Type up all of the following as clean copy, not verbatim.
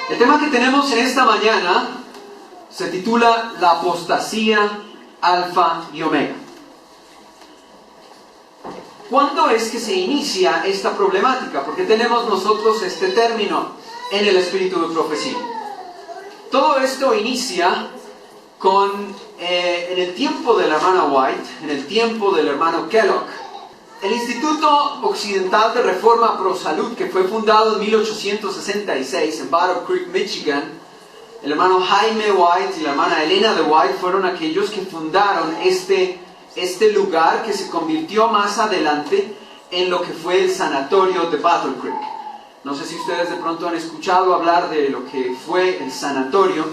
El tema que tenemos en esta mañana se titula La apostasía alfa y omega. ¿Cuándo es que se inicia esta problemática? Porque tenemos nosotros este término en el espíritu de profecía. Todo esto inicia en el tiempo de la hermana White, en el tiempo del hermano Kellogg. El Instituto Occidental de Reforma Pro Salud, que fue fundado en 1866 en Battle Creek, Michigan, el hermano Jaime White y la hermana Elena de White fueron aquellos que fundaron este lugar que se convirtió más adelante en lo que fue el sanatorio de Battle Creek. No sé si ustedes de pronto han escuchado hablar de lo que fue el sanatorio.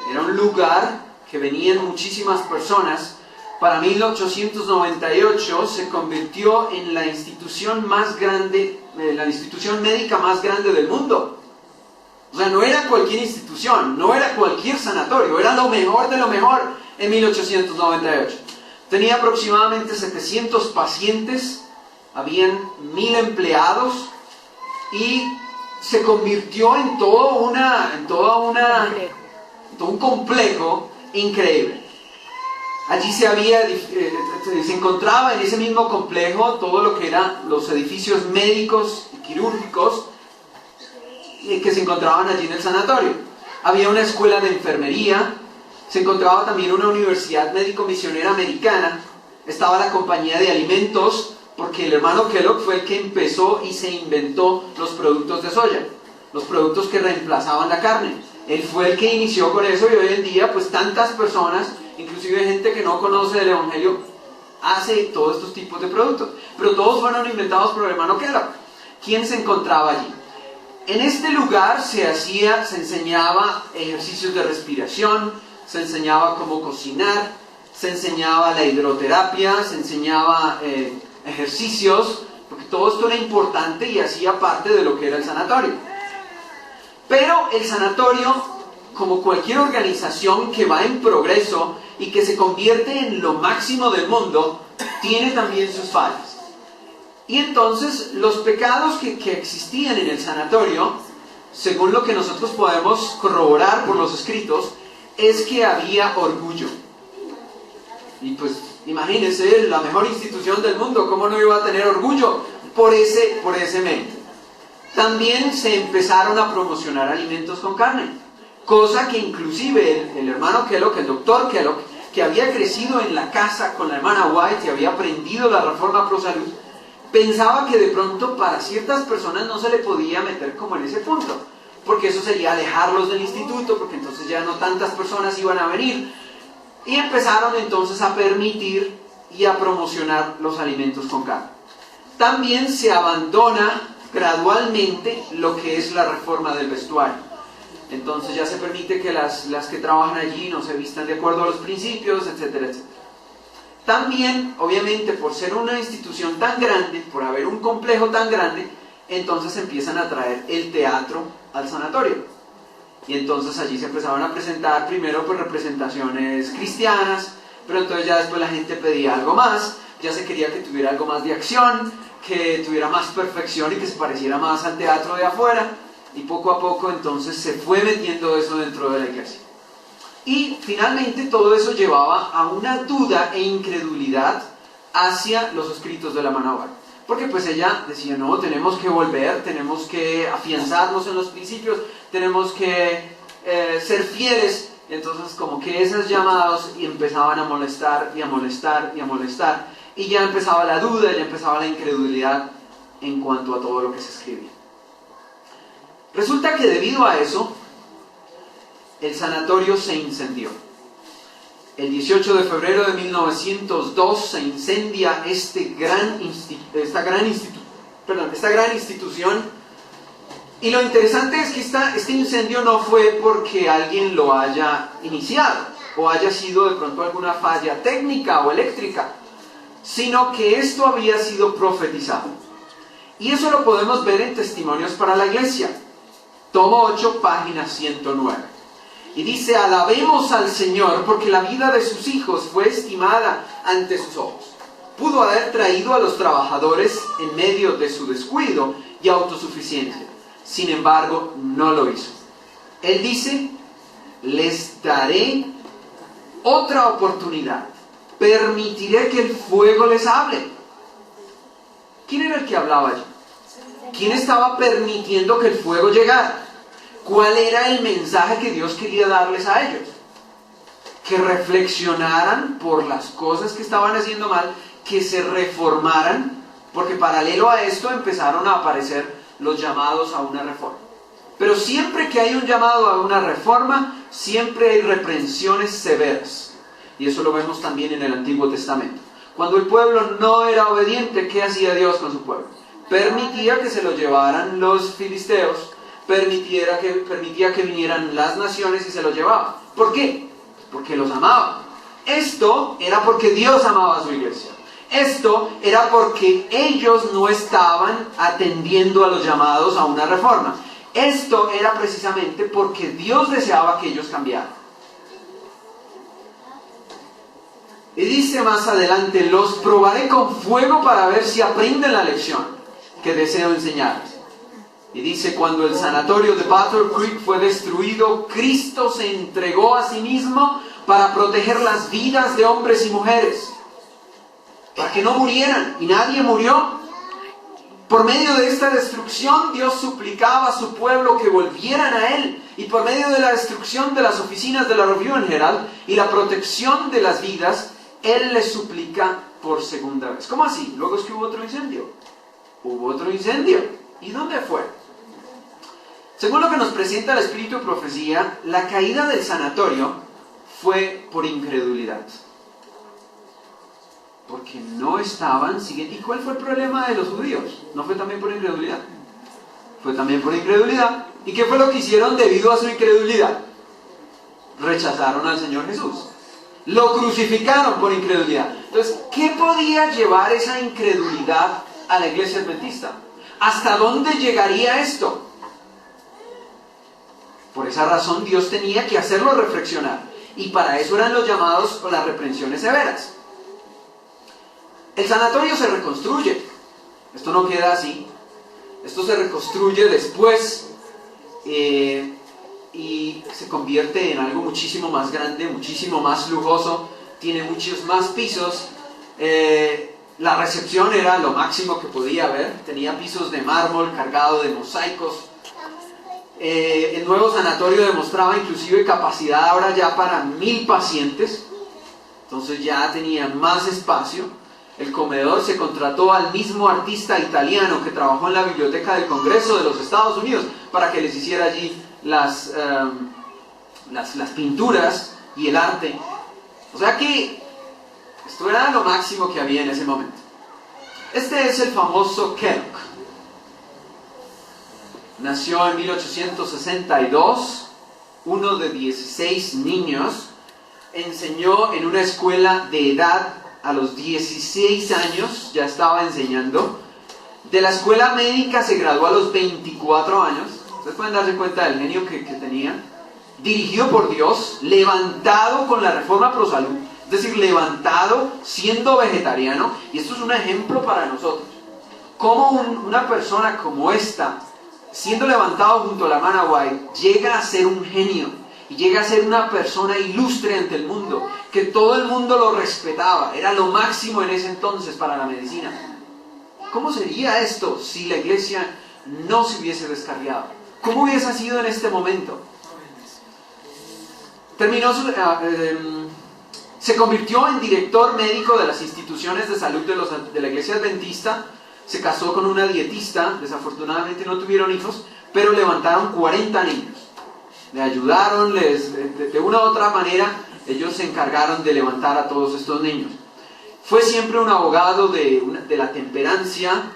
Era un lugar que venían muchísimas personas. Para 1898 se convirtió en la institución más grande, la institución médica más grande del mundo. O sea, no era cualquier institución, no era cualquier sanatorio, era lo mejor de lo mejor en 1898. Tenía aproximadamente 700 pacientes, habían 1000 empleados y se convirtió en todo un complejo increíble. Allí se encontraba en ese mismo complejo todo lo que eran los edificios médicos y quirúrgicos que se encontraban allí en el sanatorio. Había una escuela de enfermería, se encontraba también una universidad médico-misionera americana, estaba la compañía de alimentos, porque el hermano Kellogg fue el que empezó y se inventó los productos de soya, los productos que reemplazaban la carne. Él fue el que inició con eso y hoy en día pues tantas personas, inclusive gente que no conoce el Evangelio, hace todos estos tipos de productos. Pero todos fueron inventados por el hermano Kellogg. ¿Quién se encontraba allí? En este lugar se enseñaba ejercicios de respiración, se enseñaba cómo cocinar, se enseñaba la hidroterapia, se enseñaba ejercicios, porque todo esto era importante y hacía parte de lo que era el sanatorio. Pero el sanatorio, como cualquier organización que va en progreso y que se convierte en lo máximo del mundo, tiene también sus fallas. Y entonces los pecados que existían en el sanatorio, según lo que nosotros podemos corroborar por los escritos, es que había orgullo. Y pues imagínense, la mejor institución del mundo, ¿cómo no iba a tener orgullo por ese mérito? También se empezaron a promocionar alimentos con carne, cosa que inclusive el hermano Kellogg, el doctor Kellogg, que había crecido en la casa con la hermana White y había aprendido la Reforma Pro Salud, pensaba que de pronto para ciertas personas no se le podía meter como en ese punto, porque eso sería alejarlos del instituto, porque entonces ya no tantas personas iban a venir. Y empezaron entonces a permitir y a promocionar los alimentos con carne. También se abandona gradualmente lo que es la reforma del vestuario. Entonces ya se permite que las que trabajan allí no se vistan de acuerdo a los principios, etcétera, etcétera. También, obviamente, por ser una institución tan grande, por haber un complejo tan grande, entonces empiezan a traer el teatro al sanatorio. Y entonces allí se empezaban a presentar primero pues representaciones cristianas, pero entonces ya después la gente pedía algo más, ya se quería que tuviera algo más de acción, que tuviera más perfección y que se pareciera más al teatro de afuera, y poco a poco entonces se fue metiendo eso dentro de la iglesia. Y finalmente todo eso llevaba a una duda e incredulidad hacia los escritos de la hermana White. Porque pues ella decía, no, tenemos que volver, tenemos que afianzarnos en los principios, tenemos que ser fieles. Entonces como que esos llamados y empezaban a molestar y a molestar y a molestar. Y ya empezaba la duda, ya empezaba la incredulidad en cuanto a todo lo que se escribía. Resulta que debido a eso, el sanatorio se incendió. El 18 de febrero de 1902 se incendia esta gran institución. Y lo interesante es que este incendio no fue porque alguien lo haya iniciado o haya sido de pronto alguna falla técnica o eléctrica, sino que esto había sido profetizado. Y eso lo podemos ver en Testimonios para la Iglesia, tomo 8, página 109. Y dice, alabemos al Señor porque la vida de sus hijos fue estimada ante sus ojos. Pudo haber traído a los trabajadores en medio de su descuido y autosuficiencia. Sin embargo, no lo hizo. Él dice, les daré otra oportunidad. Permitiré que el fuego les hable. ¿Quién era el que hablaba allí? ¿Quién estaba permitiendo que el fuego llegara? ¿Cuál era el mensaje que Dios quería darles a ellos? Que reflexionaran por las cosas que estaban haciendo mal, que se reformaran, porque paralelo a esto empezaron a aparecer los llamados a una reforma. Pero siempre que hay un llamado a una reforma, siempre hay reprensiones severas. Y eso lo vemos también en el Antiguo Testamento. Cuando el pueblo no era obediente, ¿qué hacía Dios con su pueblo? Permitía que se lo llevaran los filisteos, permitía que vinieran las naciones y se lo llevaban. ¿Por qué? Porque los amaba. Esto era porque Dios amaba a su iglesia. Esto era porque ellos no estaban atendiendo a los llamados a una reforma. Esto era precisamente porque Dios deseaba que ellos cambiaran. Y dice más adelante, los probaré con fuego para ver si aprenden la lección que deseo enseñarles. Y dice, cuando el sanatorio de Battle Creek fue destruido, Cristo se entregó a sí mismo para proteger las vidas de hombres y mujeres, para que no murieran, y nadie murió. Por medio de esta destrucción, Dios suplicaba a su pueblo que volvieran a Él, y por medio de la destrucción de las oficinas de la Review en general, y la protección de las vidas, Él les suplica por segunda vez. ¿Cómo así? Luego es que hubo otro incendio. Hubo otro incendio. ¿Y dónde fue? Según lo que nos presenta el Espíritu de Profecía, la caída del sanatorio fue por incredulidad. Porque no estaban siguiendo. ¿Y cuál fue el problema de los judíos? ¿No fue también por incredulidad? Fue también por incredulidad. ¿Y qué fue lo que hicieron debido a su incredulidad? Rechazaron al Señor Jesús. Lo crucificaron por incredulidad. Entonces, ¿qué podía llevar esa incredulidad a la iglesia adventista? ¿Hasta dónde llegaría esto? Por esa razón Dios tenía que hacerlo reflexionar. Y para eso eran los llamados o las reprensiones severas. El sanatorio se reconstruye. Esto no queda así. Esto se reconstruye después y se convierte en algo muchísimo más grande, muchísimo más lujoso. Tiene muchos más pisos. La recepción era lo máximo que podía haber. Tenía pisos de mármol cargado de mosaicos. El nuevo sanatorio demostraba inclusive capacidad ahora ya para 1000 pacientes. Entonces ya tenía más espacio. El comedor se contrató al mismo artista italiano que trabajó en la Biblioteca del Congreso de los Estados Unidos para que les hiciera allí las pinturas y el arte. O sea que esto era lo máximo que había en ese momento. Este es el famoso Kellogg. Nació en 1862, uno de 16 niños. Enseñó en una escuela de edad. A los 16 años ya estaba enseñando. De la escuela médica se graduó a los 24 años. Ustedes pueden darse cuenta del genio que tenía. Dirigido por Dios, levantado con la reforma pro salud. Es decir, levantado siendo vegetariano. Y esto es un ejemplo para nosotros. Cómo una persona como esta, siendo levantado junto a la hermana White, llega a ser un genio. Y llega a ser una persona ilustre ante el mundo, que todo el mundo lo respetaba. Era lo máximo en ese entonces para la medicina. ¿Cómo sería esto si la iglesia no se hubiese descarriado? ¿Cómo hubiese sido en este momento? Se convirtió en director médico de las instituciones de salud de la iglesia adventista. Se casó con una dietista. Desafortunadamente no tuvieron hijos, pero levantaron 40 niños. Le ayudaron, de una u otra manera, ellos se encargaron de levantar a todos estos niños. Fue siempre un abogado de la temperancia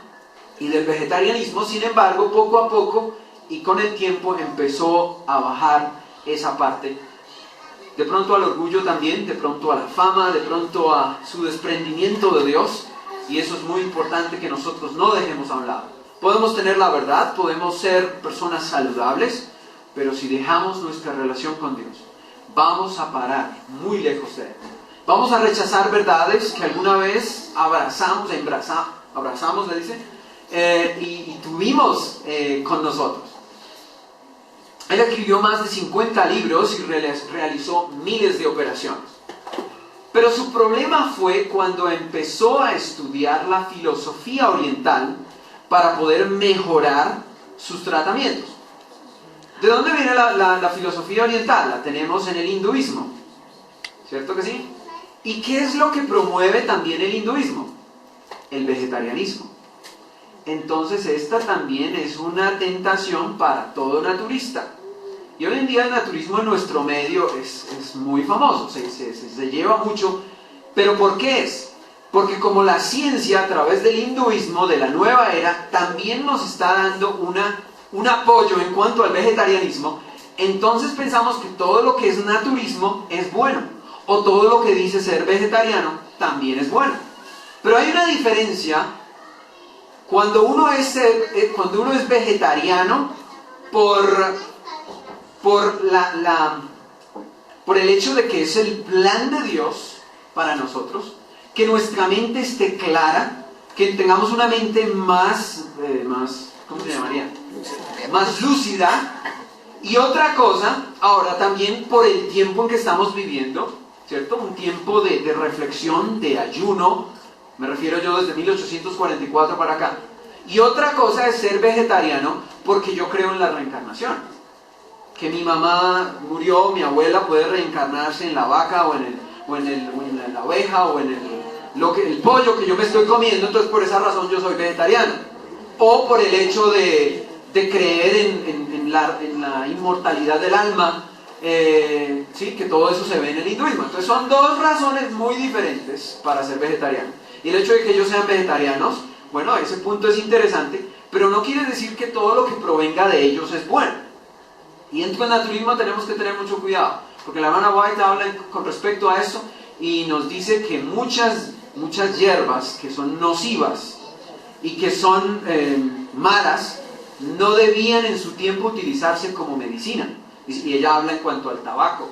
y del vegetarianismo. Sin embargo, poco a poco y con el tiempo empezó a bajar esa parte. De pronto al orgullo también, de pronto a la fama, de pronto a su desprendimiento de Dios. Y eso es muy importante que nosotros no dejemos a un lado. Podemos tener la verdad, podemos ser personas saludables, pero si dejamos nuestra relación con Dios, vamos a parar muy lejos de Él. Vamos a rechazar verdades que alguna vez abrazamos, le dice, y tuvimos con nosotros. Él escribió más de 50 libros y realizó miles de operaciones. Pero su problema fue cuando empezó a estudiar la filosofía oriental para poder mejorar sus tratamientos. ¿De dónde viene la filosofía oriental? La tenemos en el hinduismo, ¿cierto que sí? ¿Y qué es lo que promueve también el hinduismo? El vegetarianismo. Entonces esta también es una tentación para todo naturista. Y hoy en día el naturismo en nuestro medio es muy famoso, se lleva mucho. ¿Pero por qué es? Porque como la ciencia a través del hinduismo de la nueva era también nos está dando un apoyo en cuanto al vegetarianismo, entonces pensamos que todo lo que es naturismo es bueno, o todo lo que dice ser vegetariano también es bueno. Pero hay una diferencia cuando uno es vegetariano por el hecho de que es el plan de Dios para nosotros, que nuestra mente esté clara, que tengamos una mente más ¿cómo se llamaría? Más lúcida. Y otra cosa, ahora también por el tiempo en que estamos viviendo, ¿cierto? Un tiempo de reflexión, de ayuno, me refiero yo desde 1844 para acá. Y otra cosa es ser vegetariano porque yo creo en la reencarnación. Que mi mamá murió, mi abuela puede reencarnarse en la vaca o en la oveja o en el pollo que yo me estoy comiendo, entonces por esa razón yo soy vegetariano. O por el hecho de creer en la inmortalidad del alma, ¿sí? Que todo eso se ve en el hinduismo. Entonces son dos razones muy diferentes para ser vegetariano. Y el hecho de que ellos sean vegetarianos, bueno, ese punto es interesante, pero no quiere decir que todo lo que provenga de ellos es bueno. Y en el naturismo tenemos que tener mucho cuidado, porque la hermana White habla con respecto a eso y nos dice que muchas hierbas que son nocivas y que son malas no debían en su tiempo utilizarse como medicina. Y ella habla en cuanto al tabaco.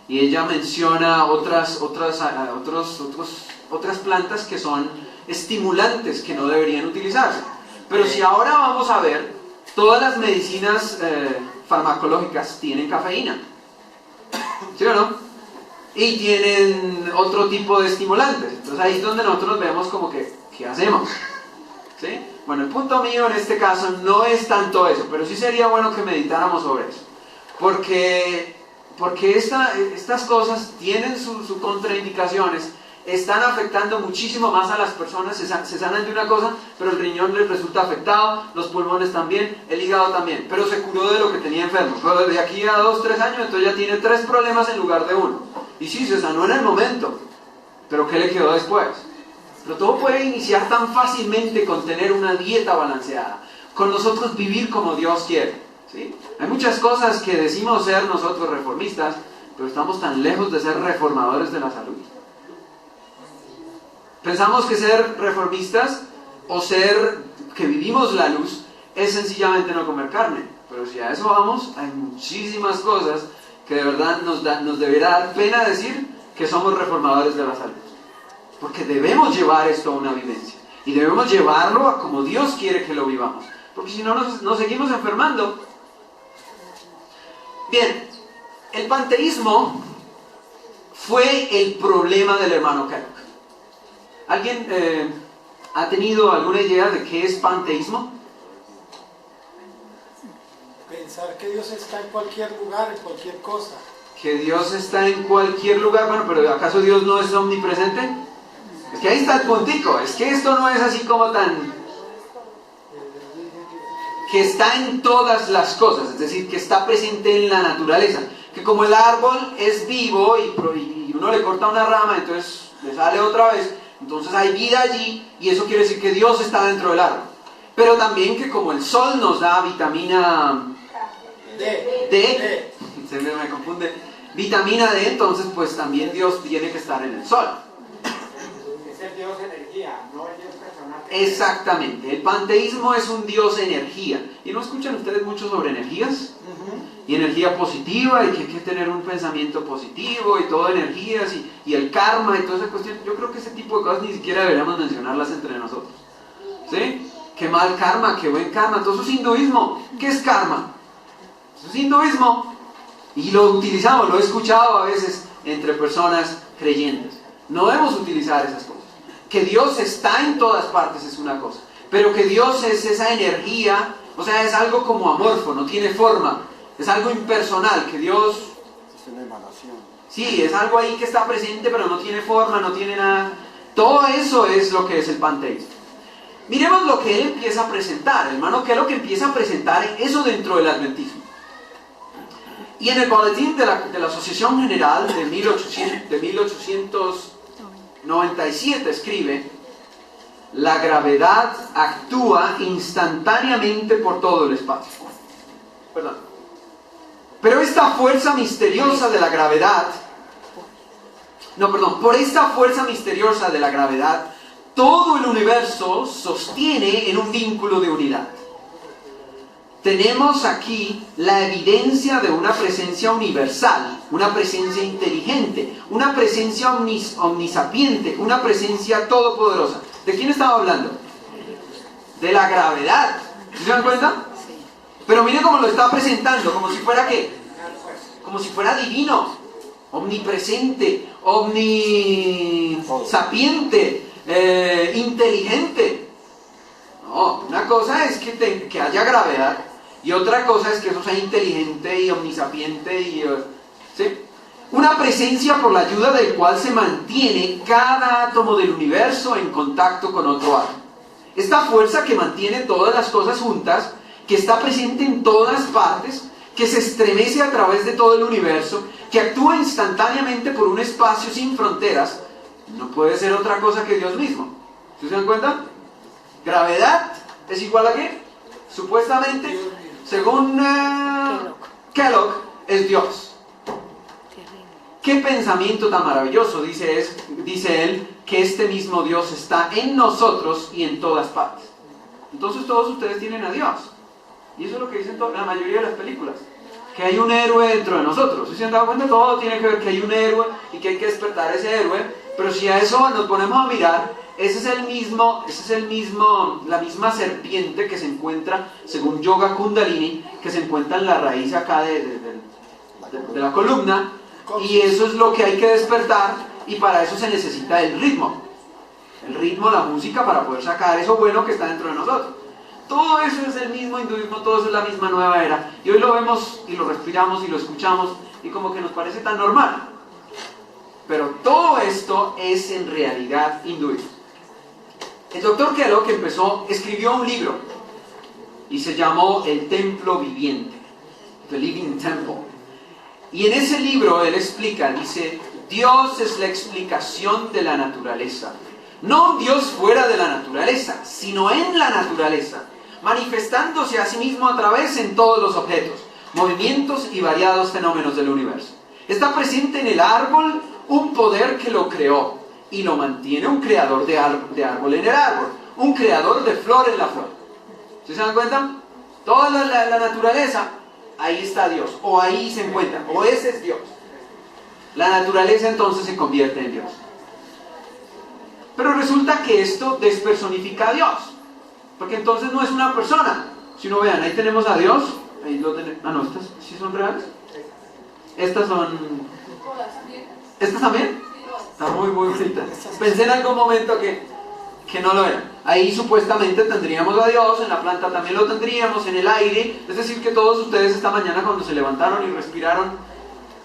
Y ella menciona otras plantas que son estimulantes que no deberían utilizarse. Pero si ahora vamos a ver, todas las medicinas farmacológicas tienen cafeína, ¿sí o no? Y tienen otro tipo de estimulantes. Entonces ahí es donde nosotros vemos como que, ¿qué hacemos? ¿Sí? Bueno, el punto mío en este caso no es tanto eso, pero sí sería bueno que meditáramos sobre eso. Porque estas cosas tienen sus contraindicaciones, están afectando muchísimo más a las personas, se sanan de una cosa, pero el riñón les resulta afectado, los pulmones también, el hígado también, pero se curó de lo que tenía enfermo. Pero de aquí a 2, 3 años, entonces ya tiene 3 problemas en lugar de uno. Y sí, se sanó en el momento, pero ¿qué le quedó después? Pero todo puede iniciar tan fácilmente con tener una dieta balanceada, con nosotros vivir como Dios quiere, ¿sí? Hay muchas cosas que decimos ser nosotros reformistas, pero estamos tan lejos de ser reformadores de la salud. Pensamos que ser reformistas o ser que vivimos la luz es sencillamente no comer carne, pero si a eso vamos, hay muchísimas cosas que de verdad nos debería dar pena decir que somos reformadores de la salud. Porque debemos llevar esto a una vivencia. Y debemos llevarlo a como Dios quiere que lo vivamos. Porque si no, nos seguimos enfermando. Bien, el panteísmo fue el problema del hermano Kellogg. ¿Alguien ha tenido alguna idea de qué es panteísmo? Pensar que Dios está en cualquier lugar, en cualquier cosa. Que Dios está en cualquier lugar. Bueno, pero ¿acaso Dios no es omnipresente? Es que ahí está el puntico, es que esto no es así como tan... que está en todas las cosas, es decir, que está presente en la naturaleza. Que como el árbol es vivo y uno le corta una rama, entonces le sale otra vez, entonces hay vida allí y eso quiere decir que Dios está dentro del árbol. Pero también que como el sol nos da vitamina D, se me confunde, vitamina D, entonces pues también Dios tiene que estar en el sol. Dios energía, no el Dios personal. Exactamente, el panteísmo es un Dios energía. ¿Y no escuchan ustedes mucho sobre energías? Y energía positiva, y que hay que tener un pensamiento positivo, y todo energías, y el karma, y toda esa cuestión. Yo creo que ese tipo de cosas ni siquiera deberíamos mencionarlas entre nosotros. ¿Sí? Qué mal karma, qué buen karma, todo eso es hinduismo. ¿Qué es karma? Eso es hinduismo. Y lo utilizamos, lo he escuchado a veces entre personas creyentes. No debemos utilizar esas cosas. Que Dios está en todas partes es una cosa. Pero que Dios es esa energía, o sea, es algo como amorfo, no tiene forma. Es algo impersonal, que Dios... Es una emanación. Sí, es algo ahí que está presente, pero no tiene forma, no tiene nada. Todo eso es lo que es el panteísmo. Miremos lo que él empieza a presentar, hermano, que es lo que empieza a presentar eso dentro del adventismo. Y en el boletín de la Asociación General de 1897 escribe: la gravedad actúa instantáneamente por todo el espacio. Perdón. Pero esta fuerza misteriosa de la gravedad, por esta fuerza misteriosa de la gravedad, todo el universo sostiene en un vínculo de unidad. Tenemos aquí la evidencia de una presencia universal, una presencia inteligente, una presencia omnisapiente, una presencia todopoderosa. ¿De quién estaba hablando? De la gravedad. ¿Se dan cuenta? Pero mire cómo lo está presentando, como si fuera ¿qué? Como si fuera divino, omnipresente, omnisapiente, inteligente. No, una cosa es que haya gravedad y otra cosa es que eso sea inteligente y omnisapiente y... ¿sí? Una presencia por la ayuda del cual se mantiene cada átomo del universo en contacto con otro átomo. Esta fuerza que mantiene todas las cosas juntas, que está presente en todas partes, que se estremece a través de todo el universo, que actúa instantáneamente por un espacio sin fronteras, no puede ser otra cosa que Dios mismo. ¿Sí se dan cuenta? Gravedad es igual a ¿qué? Supuestamente, según Kellogg, es Dios. ¡Qué pensamiento tan maravilloso! Dice él, que este mismo Dios está en nosotros y en todas partes. Entonces todos ustedes tienen a Dios. Y eso es lo que dicen la mayoría de las películas. Que hay un héroe dentro de nosotros. ¿Sí se han dado cuenta? Todo tiene que ver que hay un héroe y que hay que despertar a ese héroe. Pero si a eso nos ponemos a mirar, la misma serpiente que se encuentra, según Yoga Kundalini, que se encuentra en la raíz acá de la columna. Y eso es lo que hay que despertar, y para eso se necesita el ritmo. El ritmo, la música, para poder sacar eso bueno que está dentro de nosotros. Todo eso es el mismo hinduismo, todo eso es la misma nueva era. Y hoy lo vemos y lo respiramos y lo escuchamos y como que nos parece tan normal. Pero todo esto es en realidad hinduismo. El doctor Kellogg escribió un libro y se llamó El Templo Viviente, The Living Temple. Y en ese libro él explica, dice, Dios es la explicación de la naturaleza. No un Dios fuera de la naturaleza, sino en la naturaleza, manifestándose a sí mismo a través en todos los objetos, movimientos y variados fenómenos del universo. Está presente en el árbol un poder que lo creó y lo mantiene, un creador de árbol en el árbol, un creador de flor en la flor. ¿Sí se dan cuenta? Toda la naturaleza, ahí está Dios, o ahí se encuentra, o ese es Dios. La naturaleza entonces se convierte en Dios. Pero resulta que esto despersonifica a Dios, porque entonces no es una persona. Si no, vean, ahí tenemos a Dios, ahí lo tenemos. Ah, no, ¿estas sí son reales? Estas son... ¿Estas también? Está muy bonita. Pensé en algún momento que no lo era. Ahí supuestamente tendríamos a Dios, en la planta también lo tendríamos, en el aire. Es decir, que todos ustedes esta mañana cuando se levantaron y respiraron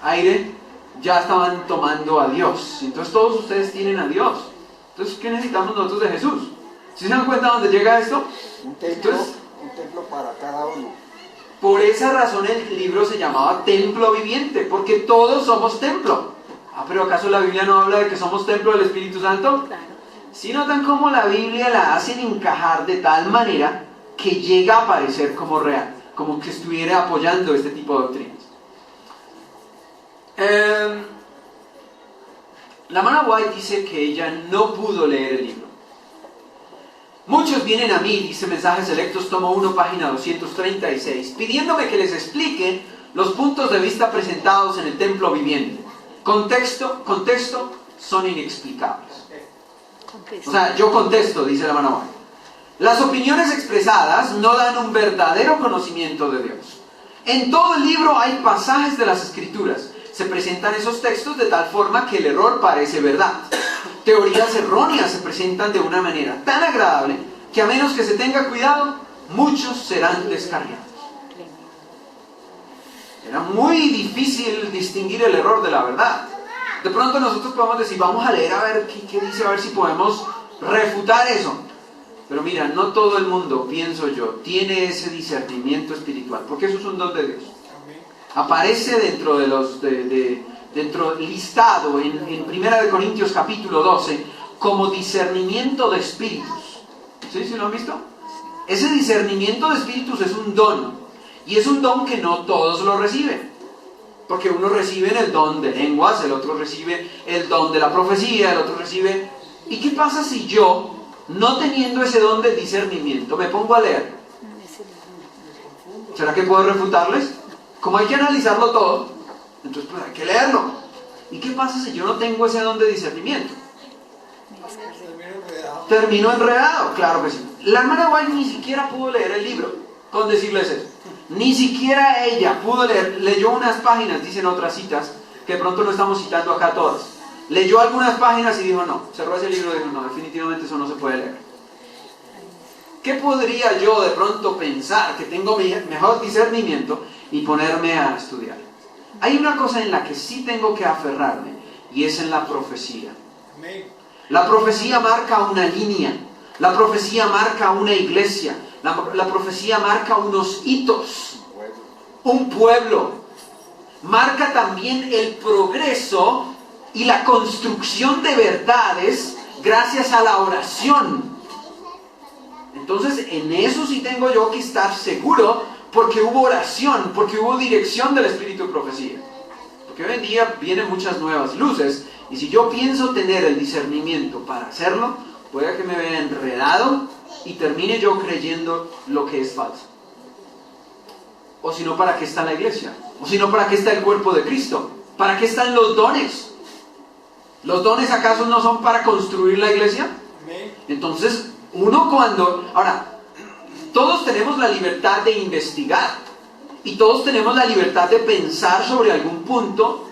aire, ya estaban tomando a Dios. Entonces todos ustedes tienen a Dios. Entonces, ¿qué necesitamos nosotros de Jesús? ¿Sí se dan cuenta dónde llega esto? Un templo para cada uno. Por esa razón el libro se llamaba Templo Viviente, porque todos somos templo. Ah, pero ¿acaso la Biblia no habla de que somos templo del Espíritu Santo? Claro. Si notan cómo la Biblia la hacen encajar de tal manera que llega a parecer como real, como que estuviera apoyando este tipo de doctrinas. La hermana White dice que ella no pudo leer el libro. Muchos vienen a mí, dice Mensajes Selectos, tomo 1, página 236, pidiéndome que les explique los puntos de vista presentados en el Templo Viviente. Contexto, son inexplicables. O sea, yo contesto, dice la hermana White. Las opiniones expresadas no dan un verdadero conocimiento de Dios. En todo el libro hay pasajes de las Escrituras. Se presentan esos textos de tal forma que el error parece verdad. Teorías erróneas se presentan de una manera tan agradable que a menos que se tenga cuidado, muchos serán descarriados. Era muy difícil distinguir el error de la verdad. De pronto nosotros podemos decir, vamos a leer a ver qué dice, a ver si podemos refutar eso. Pero mira, no todo el mundo, pienso yo, tiene ese discernimiento espiritual, porque eso es un don de Dios. Aparece dentro de dentro listado en 1 Corintios capítulo 12 como discernimiento de espíritus. ¿Sí? ¿Sí lo han visto? Ese discernimiento de espíritus es un don. Y es un don que no todos lo reciben. Porque uno recibe el don de lenguas, el otro recibe el don de la profecía, el otro recibe... ¿Y qué pasa si yo, no teniendo ese don de discernimiento, me pongo a leer? ¿Será que puedo refutarles? Como hay que analizarlo todo, entonces pues hay que leerlo. ¿Y qué pasa si yo no tengo ese don de discernimiento? Termino enredado, claro que sí. La hermana White ni siquiera pudo leer el libro, con decirles eso. Ni siquiera ella pudo leer, leyó unas páginas, dicen otras citas, que de pronto no estamos citando acá todas. Leyó algunas páginas y dijo no, cerró ese libro y dijo no, definitivamente eso no se puede leer. ¿Qué podría yo de pronto pensar que tengo mejor discernimiento y ponerme a estudiar? Hay una cosa en la que sí tengo que aferrarme y es en la profecía. La profecía marca una línea, la profecía marca una iglesia, la profecía marca unos hitos, un pueblo. Marca también el progreso y la construcción de verdades gracias a la oración. Entonces, en eso sí tengo yo que estar seguro, porque hubo oración, porque hubo dirección del Espíritu de profecía. Porque hoy en día vienen muchas nuevas luces, y si yo pienso tener el discernimiento para hacerlo, puede que me vea enredado y termine yo creyendo lo que es falso. O si no, ¿para qué está la iglesia? O si no, ¿para qué está el cuerpo de Cristo? ¿Para qué están los dones? ¿Los dones acaso no son para construir la iglesia? Entonces, ahora, todos tenemos la libertad de investigar y todos tenemos la libertad de pensar sobre algún punto,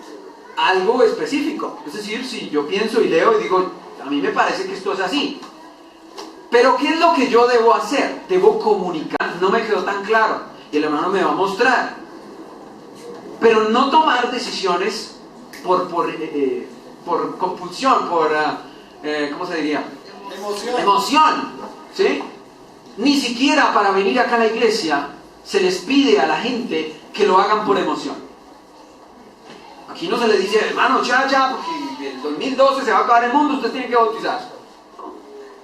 algo específico. Es decir, si yo pienso y leo y digo, a mí me parece que esto es así. Pero ¿qué es lo que yo debo hacer? Debo comunicar. No me quedó tan claro y el hermano me va a mostrar. Pero no tomar decisiones por compulsión, ¿cómo se diría? Emoción, ¿sí? Ni siquiera para venir acá a la iglesia se les pide a la gente que lo hagan por emoción. Aquí no se les dice, hermano, ya, porque el 2012 se va a acabar el mundo, usted tiene que bautizarse.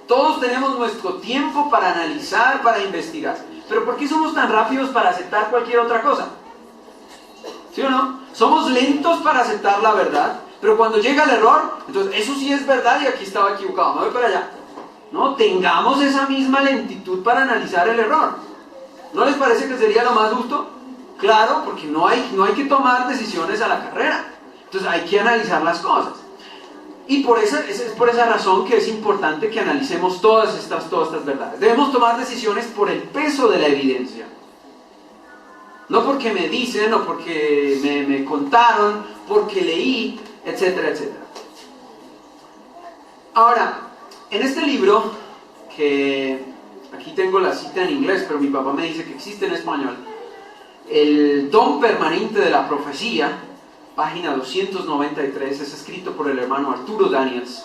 Todos tenemos nuestro tiempo para analizar, para investigar. Pero ¿por qué somos tan rápidos para aceptar cualquier otra cosa? ¿Sí o no? Somos lentos para aceptar la verdad, pero cuando llega el error, entonces eso sí es verdad y aquí estaba equivocado, me voy para allá. No, tengamos esa misma lentitud para analizar el error. ¿No les parece que sería lo más justo? Claro, porque no hay que tomar decisiones a la carrera. Entonces hay que analizar las cosas. Y es por esa razón que es importante que analicemos todas estas verdades. Debemos tomar decisiones por el peso de la evidencia. No porque me dicen o porque me contaron, porque leí, etcétera, etcétera. Ahora, en este libro, que aquí tengo la cita en inglés, pero mi papá me dice que existe en español, el don permanente de la profecía, página 293, es escrito por el hermano Arturo Daniels,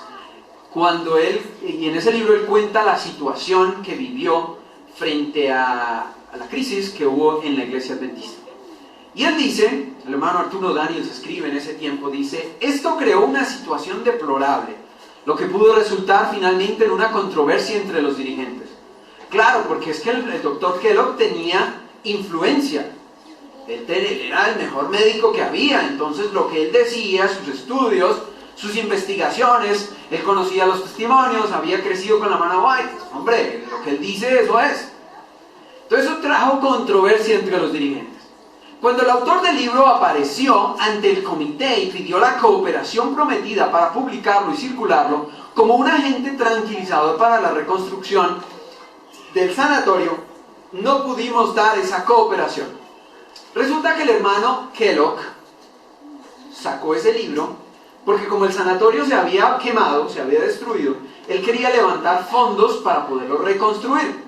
y en ese libro él cuenta la situación que vivió frente a la crisis que hubo en la iglesia adventista. Y él dice, el hermano Arturo Daniels escribe en ese tiempo, dice, esto creó una situación deplorable, lo que pudo resultar finalmente en una controversia entre los dirigentes. Claro, porque es que el doctor Kellogg tenía influencia. Él era el mejor médico que había, entonces lo que él decía, sus estudios, sus investigaciones, él conocía los testimonios, había crecido con la hermana White. Hombre, lo que él dice, eso es. Entonces eso trajo controversia entre los dirigentes. Cuando el autor del libro apareció ante el comité y pidió la cooperación prometida para publicarlo y circularlo como un agente tranquilizador para la reconstrucción del sanatorio, no pudimos dar esa cooperación. Resulta que el hermano Kellogg sacó ese libro porque como el sanatorio se había quemado, se había destruido, él quería levantar fondos para poderlo reconstruir.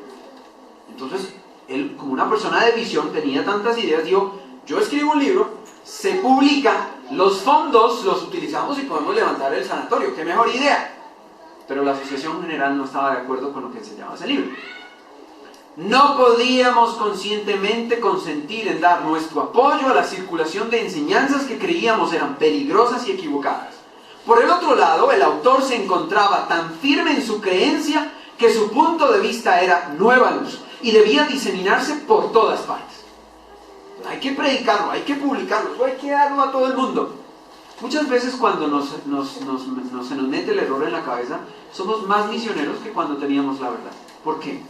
Entonces, él, como una persona de visión, tenía tantas ideas, dijo, yo escribo un libro, se publica, los fondos los utilizamos y podemos levantar el sanatorio, qué mejor idea. Pero la Asociación General no estaba de acuerdo con lo que enseñaba ese libro. No podíamos conscientemente consentir en dar nuestro apoyo a la circulación de enseñanzas que creíamos eran peligrosas y equivocadas. Por el otro lado, el autor se encontraba tan firme en su creencia que su punto de vista era nueva luz y debía diseminarse por todas partes. Hay que predicarlo, hay que publicarlo, hay que darlo a todo el mundo. Muchas veces cuando se nos mete el error en la cabeza, somos más misioneros que cuando teníamos la verdad. ¿Por qué?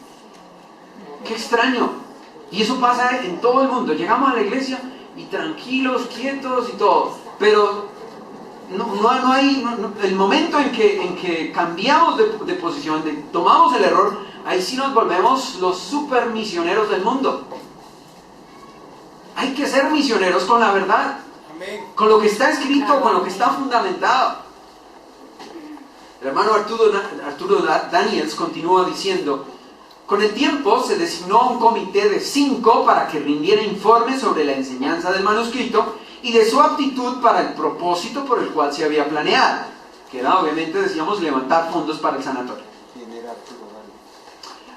¡Qué extraño! Y eso pasa en todo el mundo. Llegamos a la iglesia y tranquilos, quietos y todo. Pero el momento en que cambiamos de posición, tomamos el error, ahí sí nos volvemos los super misioneros del mundo. Hay que ser misioneros con la verdad. Amén. Con lo que está escrito, con lo que está fundamentado. El hermano Arturo Daniels continúa diciendo, con el tiempo se designó un comité de 5 para que rindiera informes sobre la enseñanza del manuscrito y de su aptitud para el propósito por el cual se había planeado, que era obviamente, decíamos, levantar fondos para el sanatorio. ¿Quién era Arturo Daniels?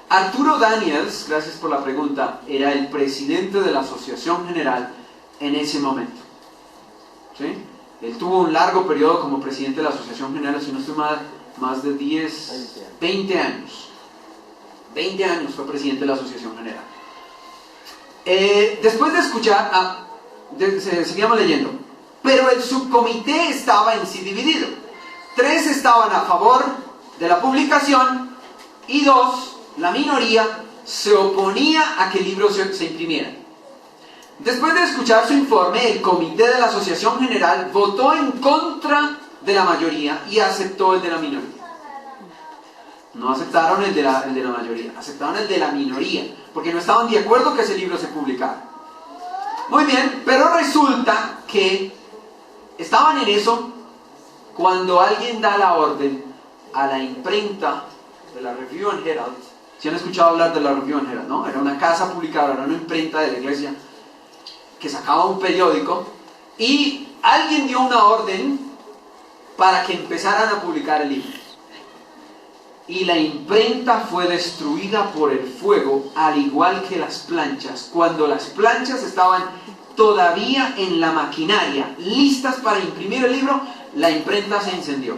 Arturo Daniels, gracias por la pregunta, era el presidente de la Asociación General en ese momento. ¿Sí? Él tuvo un largo periodo como presidente de la Asociación General, si no estoy mal, más de 20 años. 20 años fue presidente de la Asociación General. Después de escuchar, seguíamos leyendo, pero el subcomité estaba en sí dividido. 3 estaban a favor de la publicación y 2, la minoría, se oponía a que el libro se imprimiera. Después de escuchar su informe, el comité de la Asociación General votó en contra de la mayoría y aceptó el de la minoría. No aceptaron el de la mayoría, aceptaron el de la minoría, porque no estaban de acuerdo que ese libro se publicara. Muy bien, pero resulta que estaban en eso cuando alguien da la orden a la imprenta de la Review and Herald. ¿Sí han escuchado hablar de la Review and Herald, no? Era una casa publicadora, era una imprenta de la iglesia que sacaba un periódico y alguien dio una orden para que empezaran a publicar el libro. Y la imprenta fue destruida por el fuego, al igual que las planchas. Cuando las planchas estaban todavía en la maquinaria, listas para imprimir el libro, la imprenta se incendió.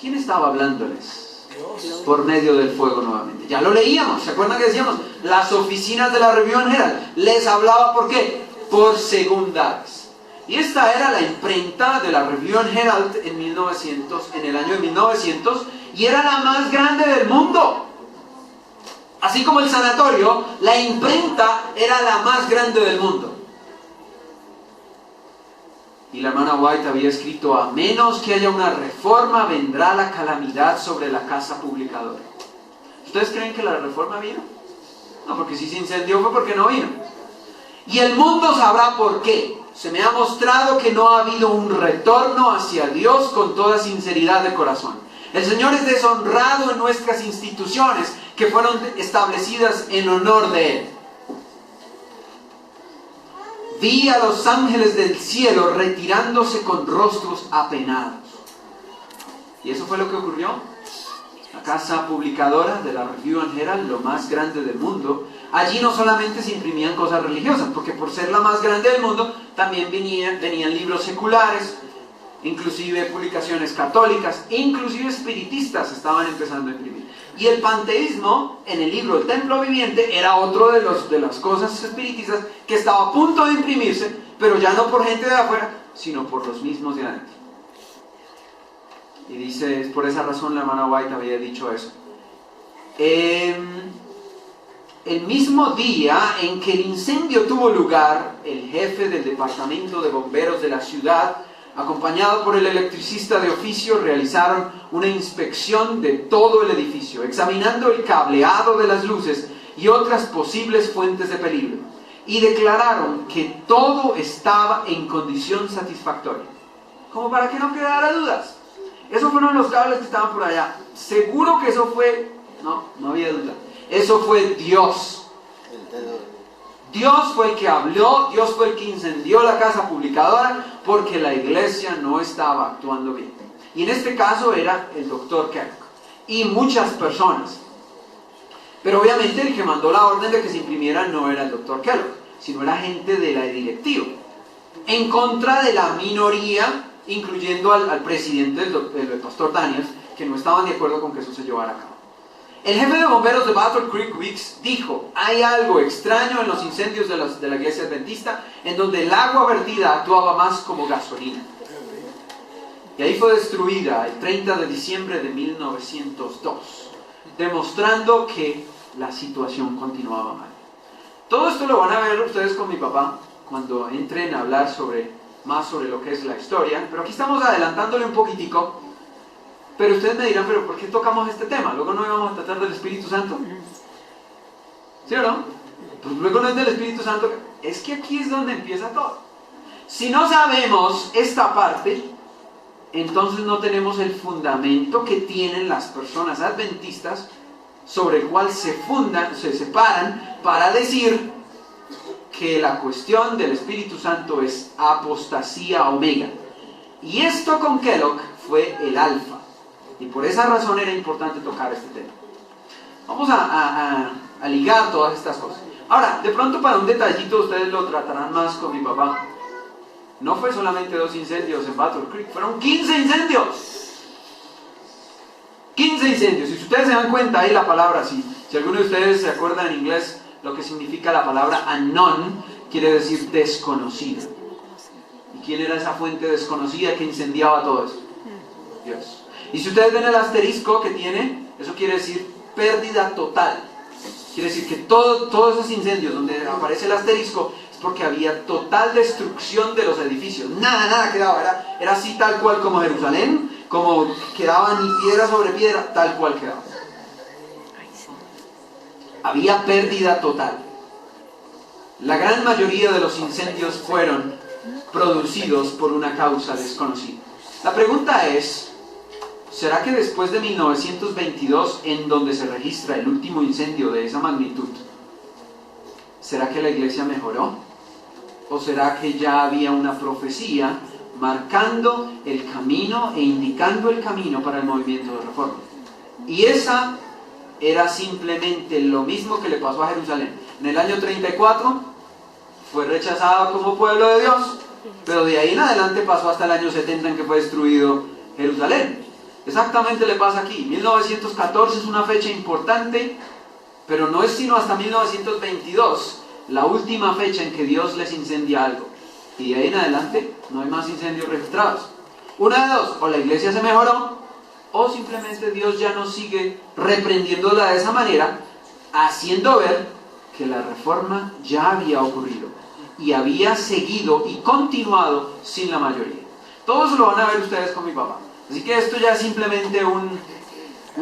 ¿Quién estaba hablándoles? Dios. Por medio del fuego nuevamente. Ya lo leíamos, ¿se acuerdan que decíamos? Las oficinas de la Review and Herald les hablaba, ¿por qué? Por segunda vez. Y esta era la imprenta de la Review and Herald en el año de 1900, y era la más grande del mundo. Así como el sanatorio, la imprenta era la más grande del mundo. Y la hermana White había escrito, a menos que haya una reforma, vendrá la calamidad sobre la casa publicadora. ¿Ustedes creen que la reforma vino? No, porque si se incendió fue porque no vino. Y el mundo sabrá por qué. Se me ha mostrado que no ha habido un retorno hacia Dios con toda sinceridad de corazón. El Señor es deshonrado en nuestras instituciones que fueron establecidas en honor de Él. Vi a los ángeles del cielo retirándose con rostros apenados. Y eso fue lo que ocurrió. La casa publicadora de la Review and Herald, lo más grande del mundo, allí no solamente se imprimían cosas religiosas, porque por ser la más grande del mundo, también venían libros seculares, inclusive publicaciones católicas, inclusive espiritistas estaban empezando a imprimir. Y el panteísmo, en el libro El Templo Viviente, era otro de las cosas espiritistas que estaba a punto de imprimirse, pero ya no por gente de afuera, sino por los mismos de adentro. Y dice, es por esa razón la hermana White había dicho eso. El mismo día en que el incendio tuvo lugar, el jefe del departamento de bomberos de la ciudad, acompañado por el electricista de oficio, realizaron una inspección de todo el edificio, examinando el cableado de las luces y otras posibles fuentes de peligro. y declararon que todo estaba en condición satisfactoria. Como para que no quedara dudas. Esos fueron los cables que estaban por allá. Seguro que eso fue... No había duda. Eso fue Dios. Dios fue el que habló, Dios fue el que incendió la casa publicadora porque la iglesia no estaba actuando bien. Y en este caso era el doctor Kellogg y muchas personas. Pero obviamente el que mandó la orden de que se imprimiera no era el doctor Kellogg, sino era gente de la directiva. En contra de la minoría, incluyendo al presidente, el pastor Daniels, que no estaban de acuerdo con que eso se llevara a cabo. El jefe de bomberos de Battle Creek Weeks dijo: hay algo extraño en los incendios de la iglesia adventista, en donde el agua vertida actuaba más como gasolina. Y ahí fue destruida el 30 de diciembre de 1902, demostrando que la situación continuaba mal. Todo esto lo van a ver ustedes con mi papá cuando entren a hablar más sobre lo que es la historia, pero aquí estamos adelantándole un poquitico. Pero ustedes me dirán, ¿pero por qué tocamos este tema? Luego no íbamos a tratar del Espíritu Santo. ¿Sí o no? Pues luego no es del Espíritu Santo. Es que aquí es donde empieza todo. Si no sabemos esta parte, entonces no tenemos el fundamento que tienen las personas adventistas sobre el cual se separan para decir que la cuestión del Espíritu Santo es apostasía omega. Y esto con Kellogg fue el alfa. Y por esa razón era importante tocar este tema. Vamos a ligar todas estas cosas. Ahora, de pronto para un detallito ustedes lo tratarán más con mi papá. No fue solamente 2 incendios en Battle Creek, fueron 15 incendios. 15 incendios. Y si ustedes se dan cuenta ahí la palabra, si alguno de ustedes se acuerda en inglés lo que significa la palabra unknown, quiere decir desconocida. ¿Y quién era esa fuente desconocida que incendiaba todo eso? Dios. Y si ustedes ven el asterisco que tiene, eso quiere decir pérdida total. Quiere decir que todos esos incendios donde aparece el asterisco es porque había total destrucción de los edificios. Nada quedaba. Era así tal cual como Jerusalén, como quedaba ni piedra sobre piedra, tal cual quedaba. Había pérdida total. La gran mayoría de los incendios fueron producidos por una causa desconocida. La pregunta es: ¿será que después de 1922, en donde se registra el último incendio de esa magnitud, será que la iglesia mejoró? ¿O será que ya había una profecía marcando el camino e indicando el camino para el movimiento de reforma? Y esa era simplemente lo mismo que le pasó a Jerusalén. En el año 34 fue rechazado como pueblo de Dios, pero de ahí en adelante pasó hasta el año 70 en que fue destruido Jerusalén. Exactamente le pasa aquí. 1914 es una fecha importante, pero no es sino hasta 1922 la última fecha en que Dios les incendia algo. Y de ahí en adelante no hay más incendios registrados. Una de dos: o la iglesia se mejoró, o simplemente Dios ya no sigue reprendiéndola de esa manera, haciendo ver que la reforma ya había ocurrido y había seguido y continuado sin la mayoría. Todo eso lo van a ver ustedes con mi papá. Así que esto ya es simplemente un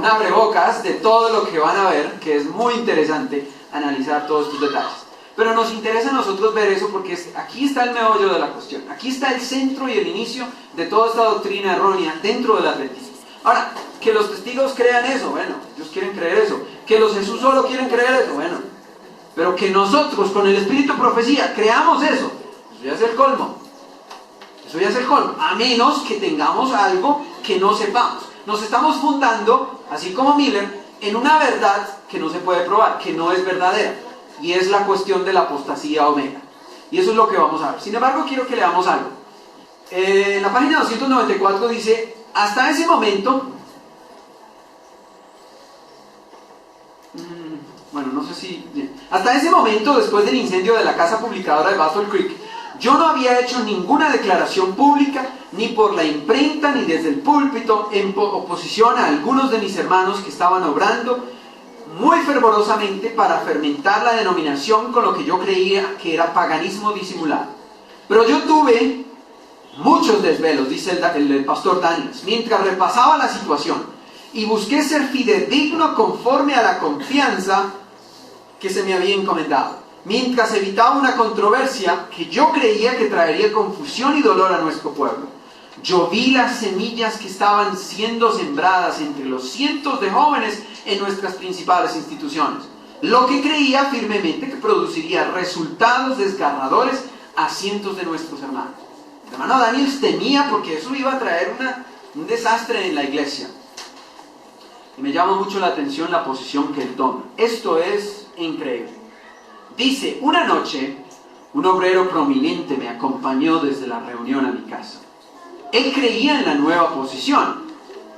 abrebocas de todo lo que van a ver, que es muy interesante analizar todos estos detalles. Pero nos interesa a nosotros ver eso porque aquí está el meollo de la cuestión. Aquí está el centro y el inicio de toda esta doctrina errónea dentro del adventismo. Ahora, que los testigos crean eso, bueno, ellos quieren creer eso. Que los Jesús solo quieren creer eso, bueno. Pero que nosotros con el espíritu de profecía creamos eso ya es el colmo. Eso ya es el colmo. A menos que tengamos algo que no sepamos. Nos estamos fundando, así como Miller, en una verdad que no se puede probar, que no es verdadera. Y es la cuestión de la apostasía omega. Y eso es lo que vamos a ver. Sin embargo, quiero que leamos algo. En la página 294 dice: hasta ese momento... Bueno, no sé si... Hasta ese momento, después del incendio de la casa publicadora de Battle Creek, yo no había hecho ninguna declaración pública, ni por la imprenta, ni desde el púlpito, en oposición a algunos de mis hermanos que estaban obrando muy fervorosamente para fermentar la denominación con lo que yo creía que era paganismo disimulado. Pero yo tuve muchos desvelos, dice el pastor Daniels, mientras repasaba la situación, y busqué ser fidedigno conforme a la confianza que se me había encomendado. mientras evitaba una controversia que yo creía que traería confusión y dolor a nuestro pueblo. Yo vi las semillas que estaban siendo sembradas entre los cientos de jóvenes en nuestras principales instituciones, lo que creía firmemente que produciría resultados desgarradores a cientos de nuestros hermanos. El hermano Daniels temía porque eso iba a traer un desastre en la iglesia. Y me llama mucho la atención la posición que él toma. Esto es increíble. Dice, una noche, un obrero prominente me acompañó desde la reunión a mi casa. Él creía en la nueva posición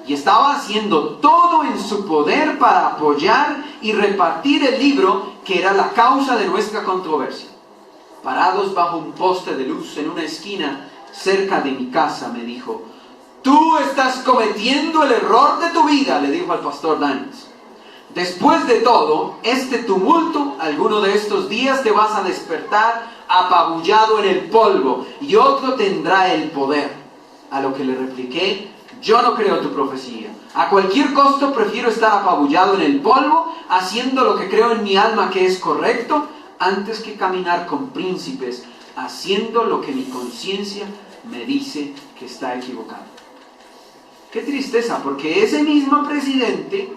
y estaba haciendo todo en su poder para apoyar y repartir el libro que era la causa de nuestra controversia. Parados bajo un poste de luz en una esquina cerca de mi casa, me dijo, tú estás cometiendo el error de tu vida, le dijo al pastor Daniels. Después de todo, este tumulto, alguno de estos días te vas a despertar apabullado en el polvo y otro tendrá el poder. A lo que le repliqué, yo no creo tu profecía. A cualquier costo prefiero estar apabullado en el polvo, haciendo lo que creo en mi alma que es correcto, antes que caminar con príncipes, haciendo lo que mi conciencia me dice que está equivocado. Qué tristeza, porque ese mismo presidente,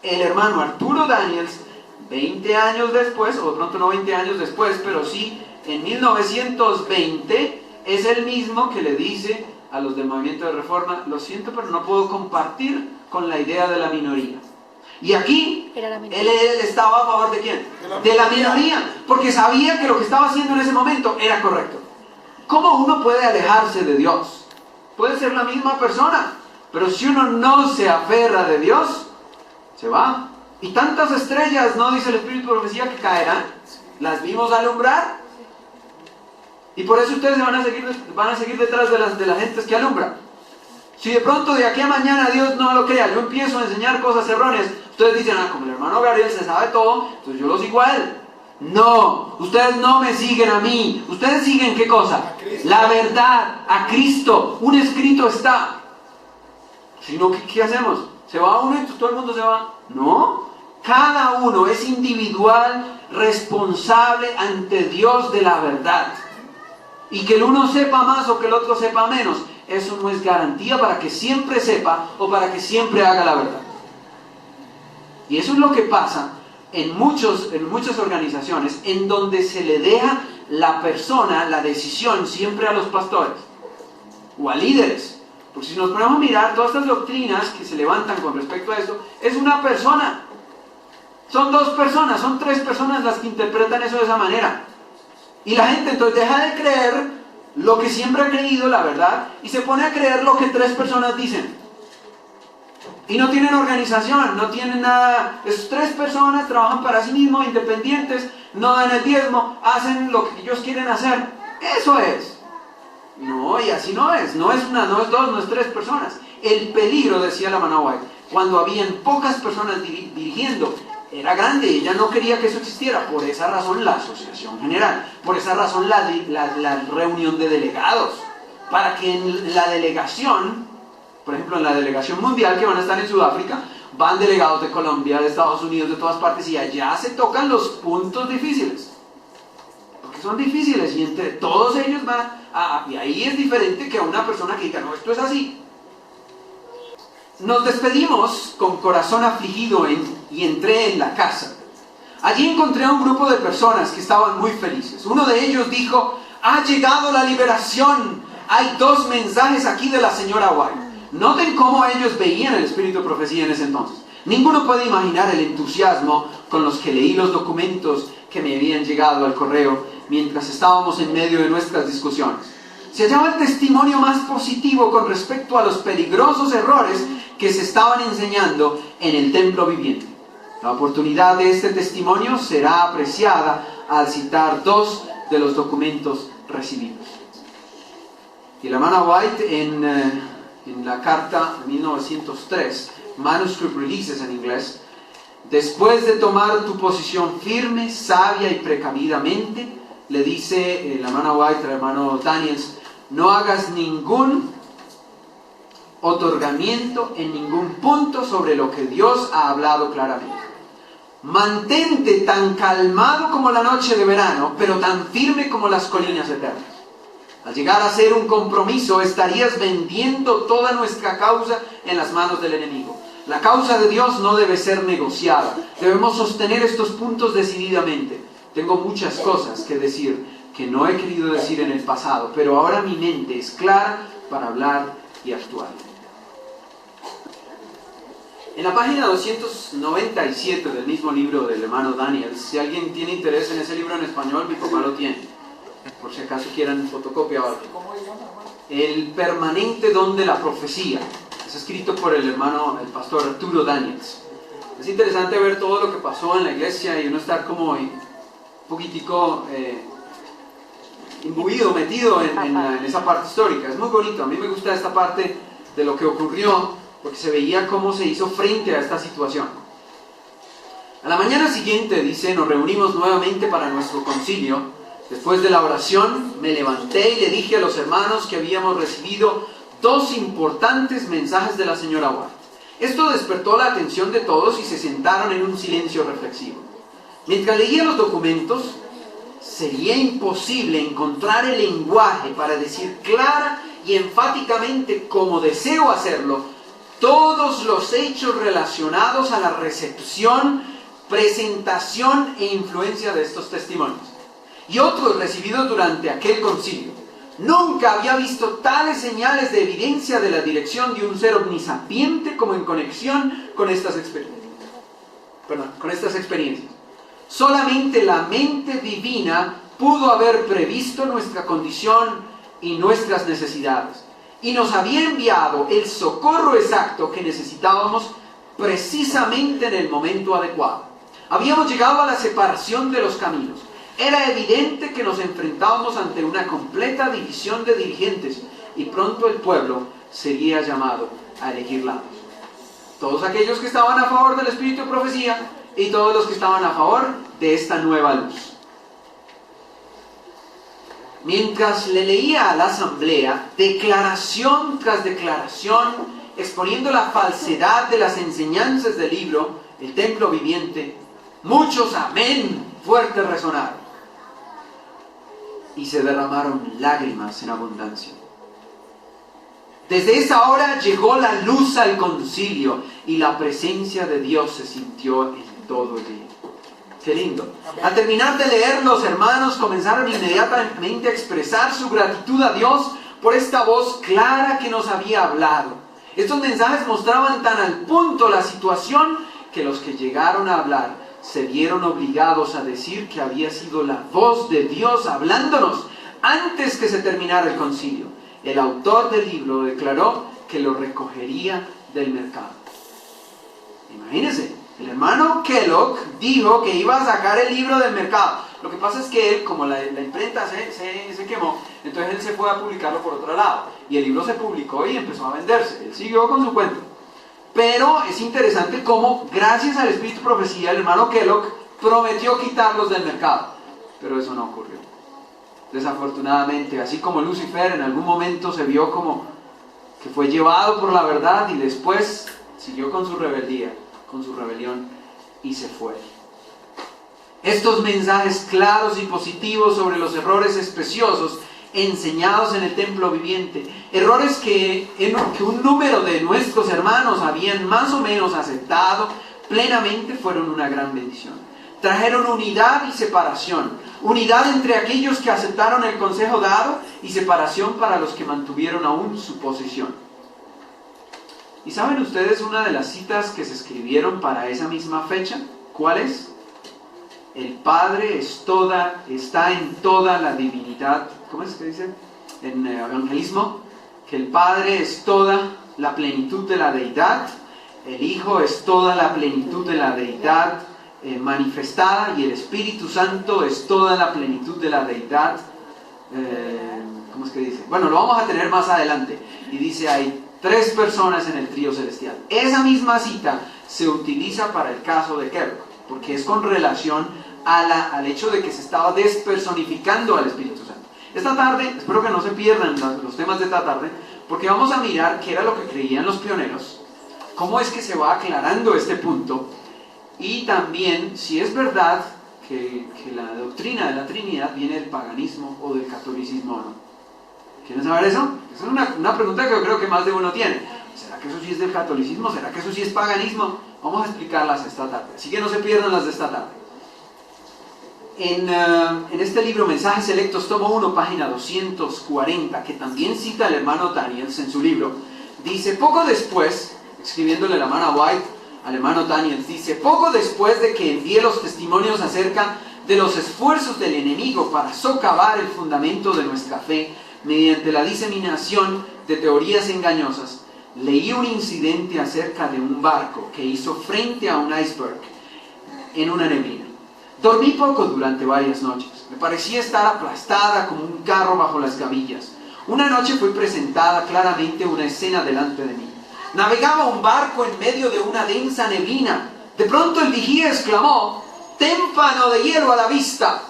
el hermano Arturo Daniels, 20 años después, o de pronto no 20 años después, pero sí en 1920, es el mismo que le dice a los del movimiento de reforma, lo siento, pero no puedo compartir con la idea de la minoría. Y aquí, él estaba a favor de quién? De la minoría, porque sabía que lo que estaba haciendo en ese momento era correcto. ¿Cómo uno puede alejarse de Dios? Puede ser la misma persona, pero si uno no se aferra de Dios, se va. Y tantas estrellas, ¿no dice el Espíritu de Profecía, que caerán? Las vimos alumbrar. Y por eso ustedes van a seguir detrás de las gentes que alumbran. Si de pronto de aquí a mañana Dios no lo crea, yo empiezo a enseñar cosas erróneas, ustedes dicen, como el hermano Gabriel se sabe todo, entonces yo lo sigo a él. No, ustedes no me siguen a mí. Ustedes siguen ¿qué cosa? La verdad, a Cristo. Un escrito está. Si no, ¿qué hacemos? ¿Se va uno y todo el mundo se va? No, cada uno es individual, responsable ante Dios de la verdad. Y que el uno sepa más o que el otro sepa menos, eso no es garantía para que siempre sepa o para que siempre haga la verdad. Y eso es lo que pasa en muchas organizaciones, en donde se le deja la persona, la decisión siempre a los pastores o a líderes. Porque si nos ponemos a mirar todas estas doctrinas que se levantan con respecto a esto, es una persona. Son dos personas, son tres personas las que interpretan eso de esa manera. Y la gente entonces deja de creer lo que siempre ha creído, la verdad, y se pone a creer lo que tres personas dicen. Y no tienen organización, no tienen nada. Esas tres personas trabajan para sí mismos, independientes, no dan el diezmo, hacen lo que ellos quieren hacer. Eso es. No, y así no es. No es una, no es dos, no es tres personas. El peligro, decía la hermana White, cuando habían pocas personas dirigiendo, era grande. Ella no quería que eso existiera. Por esa razón la asociación general. Por esa razón la reunión de delegados. Para que en la delegación, por ejemplo en la delegación mundial que van a estar en Sudáfrica, van delegados de Colombia, de Estados Unidos, de todas partes, y allá se tocan los puntos difíciles. Porque son difíciles y entre todos ellos van y ahí es diferente que a una persona que diga, no, esto es así. Nos despedimos con corazón afligido y entré en la casa. Allí encontré a un grupo de personas que estaban muy felices. Uno de ellos dijo, ha llegado la liberación. Hay dos mensajes aquí de la señora White. Noten cómo ellos veían el espíritu de profecía en ese entonces. Ninguno puede imaginar el entusiasmo con los que leí los documentos que me habían llegado al correo mientras estábamos en medio de nuestras discusiones. Se hallaba el testimonio más positivo con respecto a los peligrosos errores que se estaban enseñando en el templo viviente. La oportunidad de este testimonio será apreciada al citar dos de los documentos recibidos. Y la hermana White en la carta 1903, Manuscript Releases en inglés, después de tomar tu posición firme, sabia y precavidamente, le dice la hermana White al hermano Daniels, no hagas ningún otorgamiento en ningún punto sobre lo que Dios ha hablado claramente. Mantente tan calmado como la noche de verano, pero tan firme como las colinas eternas. Al llegar a ser un compromiso, estarías vendiendo toda nuestra causa en las manos del enemigo. La causa de Dios no debe ser negociada. Debemos sostener estos puntos decididamente. Tengo muchas cosas que decir que no he querido decir en el pasado, pero ahora mi mente es clara para hablar y actuar. En la página 297 del mismo libro del hermano Daniels, si alguien tiene interés en ese libro en español, mi papá lo tiene, por si acaso quieran fotocopia o algo. El permanente don de la profecía. Es escrito por el pastor Arturo Daniels. Es interesante ver todo lo que pasó en la iglesia y uno estar como un poquitico imbuido, metido en esa parte histórica. Es muy bonito, a mí me gusta esta parte de lo que ocurrió, porque se veía cómo se hizo frente a esta situación. A la mañana siguiente, dice, nos reunimos nuevamente para nuestro concilio. Después de la oración, me levanté y le dije a los hermanos que habíamos recibido 2 importantes mensajes de la señora Ward. Esto despertó la atención de todos y se sentaron en un silencio reflexivo. Mientras leía los documentos, sería imposible encontrar el lenguaje para decir clara y enfáticamente, como deseo hacerlo, todos los hechos relacionados a la recepción, presentación e influencia de estos testimonios y otros recibidos durante aquel concilio. Nunca había visto tales señales de evidencia de la dirección de un ser omnisapiente como en conexión con estas experiencias. Solamente la mente divina pudo haber previsto nuestra condición y nuestras necesidades, y nos había enviado el socorro exacto que necesitábamos precisamente en el momento adecuado. Habíamos llegado a la separación de los caminos. Era evidente que nos enfrentábamos ante una completa división de dirigentes y pronto el pueblo sería llamado a elegir lados. Todos aquellos que estaban a favor del espíritu de profecía y todos los que estaban a favor de esta nueva luz. Mientras le leía a la asamblea, declaración tras declaración, exponiendo la falsedad de las enseñanzas del libro, El Templo Viviente, muchos amén fuertes resonaron. Y se derramaron lágrimas en abundancia. Desde esa hora llegó la luz al concilio y la presencia de Dios se sintió en todo el día. Qué lindo. Al terminar de leer, los hermanos comenzaron inmediatamente a expresar su gratitud a Dios por esta voz clara que nos había hablado. Estos mensajes mostraban tan al punto la situación que los que llegaron a hablar se vieron obligados a decir que había sido la voz de Dios hablándonos antes que se terminara el concilio. El autor del libro declaró que lo recogería del mercado. Imagínense, el hermano Kellogg dijo que iba a sacar el libro del mercado. Lo que pasa es que él, como la imprenta se quemó, entonces él se fue a publicarlo por otro lado. Y el libro se publicó y empezó a venderse. Él siguió con su cuento. Pero es interesante cómo, gracias al espíritu de profecía, el hermano Kellogg prometió quitarlos del mercado. Pero eso no ocurrió. Desafortunadamente, así como Lucifer en algún momento se vio como que fue llevado por la verdad y después siguió con su rebeldía, con su rebelión y se fue. Estos mensajes claros y positivos sobre los errores especiosos enseñados en el templo viviente, errores que un número de nuestros hermanos habían más o menos aceptado plenamente, fueron una gran bendición. Trajeron unidad y separación, unidad entre aquellos que aceptaron el consejo dado y separación para los que mantuvieron aún su posición. ¿Y saben ustedes una de las citas que se escribieron para esa misma fecha? ¿Cuál es? El Padre está en toda la divinidad. ¿Cómo es que dice en evangelismo? Que el Padre es toda la plenitud de la deidad, el Hijo es toda la plenitud de la deidad manifestada y el Espíritu Santo es toda la plenitud de la deidad. ¿Cómo es que dice? Bueno, lo vamos a tener más adelante. Y dice, hay 3 personas en el trío celestial. Esa misma cita se utiliza para el caso de Kellogg, porque es con relación al hecho de que se estaba despersonificando al Espíritu Santo. Esta tarde, espero que no se pierdan los temas de esta tarde, porque vamos a mirar qué era lo que creían los pioneros, cómo es que se va aclarando este punto, y también si es verdad que la doctrina de la Trinidad viene del paganismo o del catolicismo o no. ¿Quieren saber eso? Esa es una pregunta que yo creo que más de uno tiene. ¿Será que eso sí es del catolicismo? ¿Será que eso sí es paganismo? Vamos a explicarlas esta tarde, así que no se pierdan las de esta tarde. En este libro, Mensajes Selectos, tomo 1, página 240, que también cita el hermano Daniels en su libro, dice, poco después, escribiéndole la hermana White al hermano Daniels, dice, poco después de que envié los testimonios acerca de los esfuerzos del enemigo para socavar el fundamento de nuestra fe mediante la diseminación de teorías engañosas, leí un incidente acerca de un barco que hizo frente a un iceberg en una neblina. Dormí poco durante varias noches. Me parecía estar aplastada como un carro bajo las gavillas. Una noche fue presentada claramente una escena delante de mí. Navegaba un barco en medio de una densa neblina. De pronto el vigía exclamó, «¡Témpano de hielo a la vista!».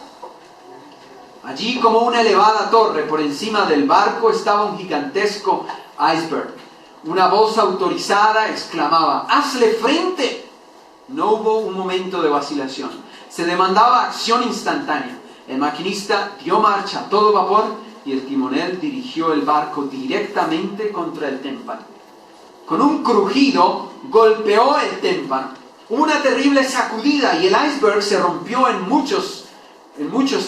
Allí, como una elevada torre por encima del barco, estaba un gigantesco iceberg. Una voz autorizada exclamaba, «¡Hazle frente!». No hubo un momento de vacilación. Se demandaba acción instantánea. El maquinista dio marcha a todo vapor y el timonel dirigió el barco directamente contra el témpano. Con un crujido golpeó el témpano. Una terrible sacudida y el iceberg se rompió en muchos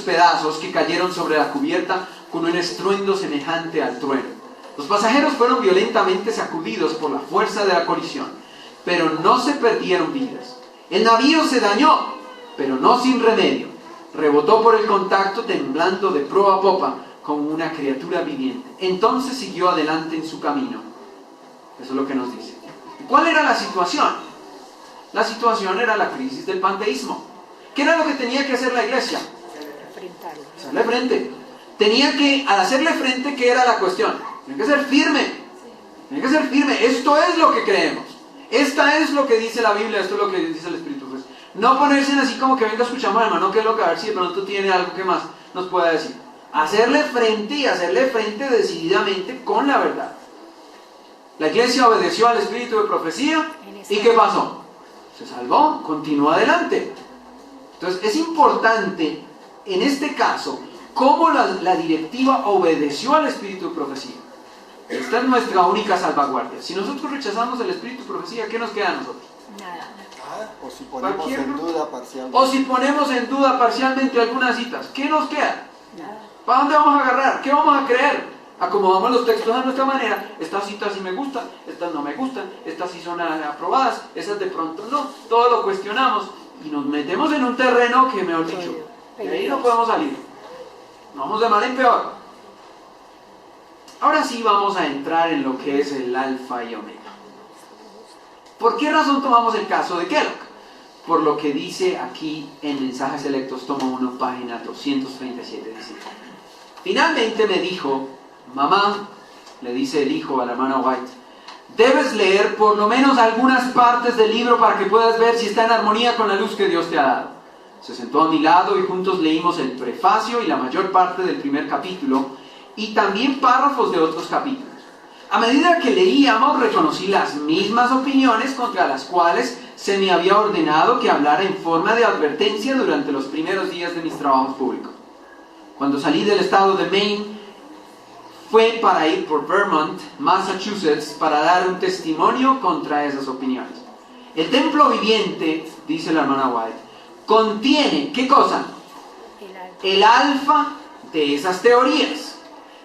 pedazos que cayeron sobre la cubierta con un estruendo semejante al trueno. Los pasajeros fueron violentamente sacudidos por la fuerza de la colisión, pero no se perdieron vidas. El navío se dañó, pero no sin remedio. Rebotó por el contacto, temblando de proa a popa como una criatura viviente. Entonces siguió adelante en su camino. Eso es lo que nos dice. ¿Cuál era la situación? La situación era la crisis del panteísmo. ¿Qué era lo que tenía que hacer la iglesia? Hacerle frente. Tenía que, al hacerle frente, ¿qué era la cuestión? Tiene que ser firme. Tiene que ser firme. Esto es lo que creemos. Esta es lo que dice la Biblia. Esto es lo que dice el Espíritu. Pues, no ponerse así como que venga, escuchamos al hermano, que es lo que, a ver si de pronto tiene algo que más nos pueda decir. Hacerle frente y hacerle frente decididamente con la verdad. La iglesia obedeció al espíritu de profecía. ¿Y qué pasó? Se salvó, continuó adelante. Entonces es importante en este caso cómo la directiva obedeció al espíritu de profecía. Esta es nuestra única salvaguardia. Si nosotros rechazamos el espíritu de profecía, ¿qué nos queda a nosotros? Nada. O si ponemos en duda parcialmente. O si ponemos en duda parcialmente algunas citas, ¿qué nos queda? Nada. ¿Para dónde vamos a agarrar? ¿Qué vamos a creer? Acomodamos los textos a nuestra manera. Estas citas sí me gustan, estas no me gustan, estas sí son aprobadas, esas de pronto no. Todo lo cuestionamos y nos metemos en un terreno que, mejor dicho, de ahí no podemos salir. Vamos de mal en peor. Ahora sí vamos a entrar en lo que es el alfa y omega. ¿Por qué razón tomamos el caso de Kellogg? Por lo que dice aquí en Mensajes Selectos, tomo 1, página 237. Dice, finalmente me dijo, mamá, le dice el hijo a la hermana White, debes leer por lo menos algunas partes del libro para que puedas ver si está en armonía con la luz que Dios te ha dado. Se sentó a mi lado y juntos leímos el prefacio y la mayor parte del primer capítulo y también párrafos de otros capítulos. A medida que leíamos, reconocí las mismas opiniones contra las cuales se me había ordenado que hablara en forma de advertencia durante los primeros días de mis trabajos públicos. Cuando salí del estado de Maine, fue para ir por Vermont, Massachusetts, para dar un testimonio contra esas opiniones. El templo viviente, dice la hermana White, contiene, ¿qué cosa? El alfa de esas teorías.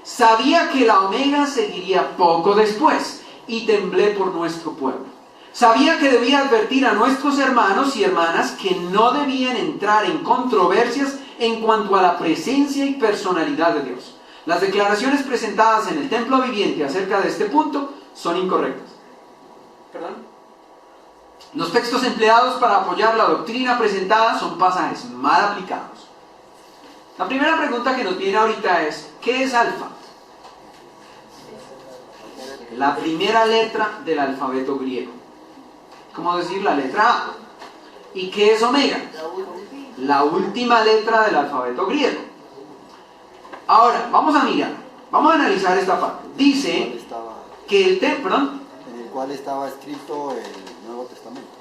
Sabía que la omega seguiría poco después y temblé por nuestro pueblo. Sabía que debía advertir a nuestros hermanos y hermanas que no debían entrar en controversias en cuanto a la presencia y personalidad de Dios. Las declaraciones presentadas en el templo viviente acerca de este punto son incorrectas. ¿Perdón? Los textos empleados para apoyar la doctrina presentada son pasajes mal aplicados. La primera pregunta que nos viene ahorita es, ¿qué es alfa? La primera letra del alfabeto griego. ¿Cómo decir la letra A? ¿Y qué es omega? La última letra del alfabeto griego. Ahora, vamos a mirar, vamos a analizar esta parte. Dice que el templo, en el cual estaba escrito el Nuevo Testamento.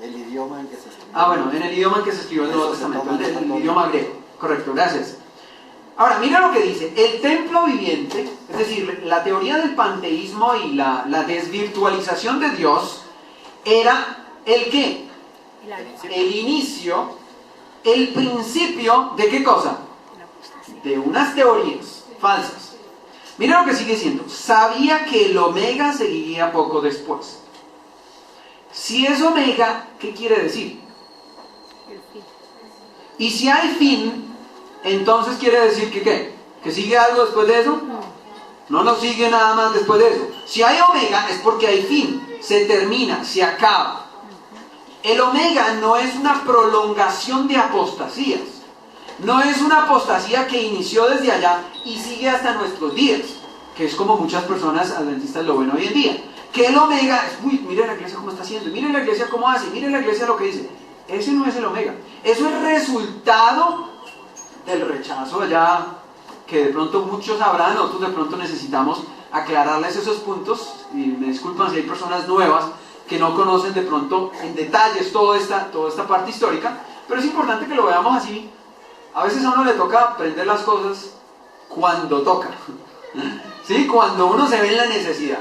El idioma en que se escribió. Ah, bueno, en el idioma en que se escribió el Nuevo Testamento, el idioma griego. Correcto, gracias. Ahora, mira lo que dice. El templo viviente, es decir, la teoría del panteísmo y la desvirtualización de Dios, era ¿el qué? El inicio, el principio ¿de qué cosa? De unas teorías falsas. Mira lo que sigue diciendo. Sabía que el omega seguiría poco después. Si es omega, ¿qué quiere decir? El fin. Y si hay fin, entonces quiere decir que ¿qué? ¿Que sigue algo después de eso? No nos sigue nada más después de eso. Si hay omega es porque hay fin, se termina, se acaba. El omega no es una prolongación de apostasías. No es una apostasía que inició desde allá y sigue hasta nuestros días, que es como muchas personas adventistas lo ven hoy en día. Que el omega es, uy, miren la iglesia cómo está haciendo, miren la iglesia cómo hace, miren la iglesia lo que dice. Ese no es el omega. Eso es resultado del rechazo allá, que de pronto muchos sabrán, otros de pronto necesitamos aclararles esos puntos, y me disculpan si hay personas nuevas que no conocen de pronto en detalles toda esta parte histórica, pero es importante que lo veamos así. A veces a uno le toca aprender las cosas cuando toca, ¿sí? Cuando uno se ve en la necesidad.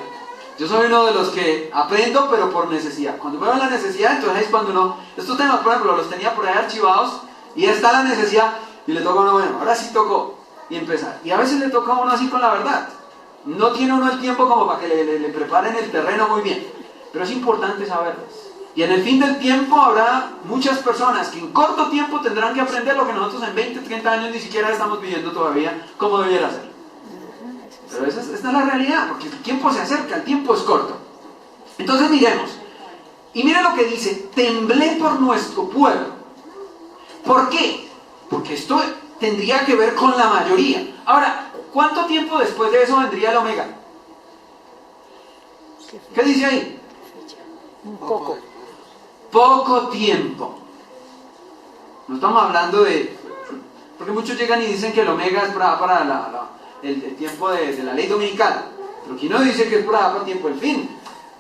Yo soy uno de los que aprendo, pero por necesidad. Cuando veo la necesidad, entonces es cuando uno... Estos temas, por ejemplo, los tenía por ahí archivados, y está la necesidad, y le toca a uno, bueno, ahora sí tocó, y empezar. Y a veces le toca a uno así con la verdad. No tiene uno el tiempo como para que le preparen el terreno muy bien, pero es importante saberlas. Y en el fin del tiempo habrá muchas personas que en corto tiempo tendrán que aprender lo que nosotros en 20, 30 años ni siquiera estamos viviendo todavía como debiera ser. Pero esta es la realidad, porque el tiempo se acerca, el tiempo es corto. Entonces miremos. Y mire lo que dice, temblé por nuestro pueblo. ¿Por qué? Porque esto tendría que ver con la mayoría. Ahora, ¿cuánto tiempo después de eso vendría el omega? ¿Qué dice ahí? Un poco. Poco tiempo. No estamos hablando de... Porque muchos llegan y dicen que el omega es para el tiempo de la ley dominical. Pero aquí no dice que es para el tiempo del fin.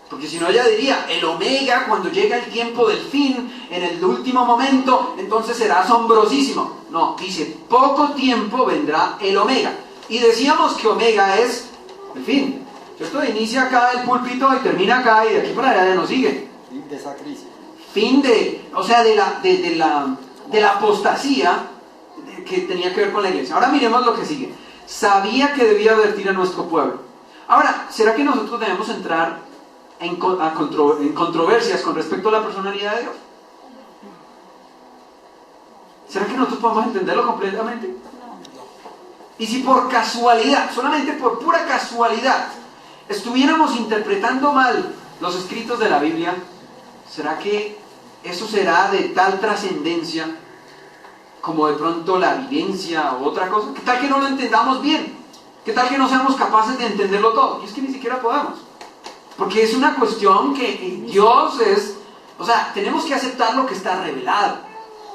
Porque si no ella diría, el omega cuando llega el tiempo del fin, en el último momento, entonces será asombrosísimo. No, dice, poco tiempo vendrá el omega. Y decíamos que omega es el fin. Esto inicia acá el púlpito y termina acá y de aquí para allá ya no sigue. Fin de esa crisis. Fin de, o sea, de la apostasía que tenía que ver con la iglesia. Ahora miremos lo que sigue. Sabía que debía advertir a nuestro pueblo. Ahora, ¿será que nosotros debemos entrar en controversias con respecto a la personalidad de Dios? ¿Será que nosotros podemos entenderlo completamente? Y si por casualidad, solamente por pura casualidad, estuviéramos interpretando mal los escritos de la Biblia, ¿será que eso será de tal trascendencia como de pronto la evidencia o otra cosa? ¿Qué tal que no lo entendamos bien? ¿Qué tal que no seamos capaces de entenderlo todo? Y es que ni siquiera podemos. Porque es una cuestión que Dios es... O sea, tenemos que aceptar lo que está revelado.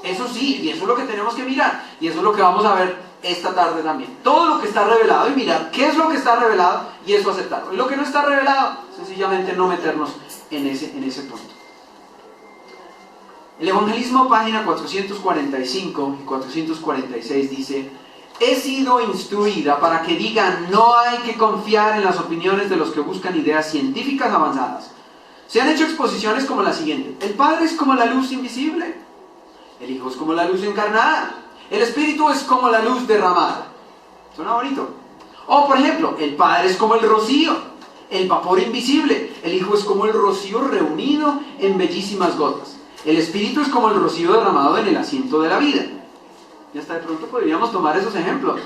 Eso sí, y eso es lo que tenemos que mirar. Y eso es lo que vamos a ver esta tarde también. Todo lo que está revelado y mirar qué es lo que está revelado y eso aceptarlo. Y lo que no está revelado, sencillamente no meternos en ese punto. El Evangelismo, página 445 y 446 dice: he sido instruida para que digan, no hay que confiar en las opiniones de los que buscan ideas científicas avanzadas. Se han hecho exposiciones como la siguiente: el Padre es como la luz invisible, el Hijo es como la luz encarnada, el Espíritu es como la luz derramada. Suena bonito. O por ejemplo, el Padre es como el rocío, el vapor invisible, el Hijo es como el rocío reunido en bellísimas gotas, el Espíritu es como el rocío derramado en el asiento de la vida. Y hasta de pronto podríamos tomar esos ejemplos,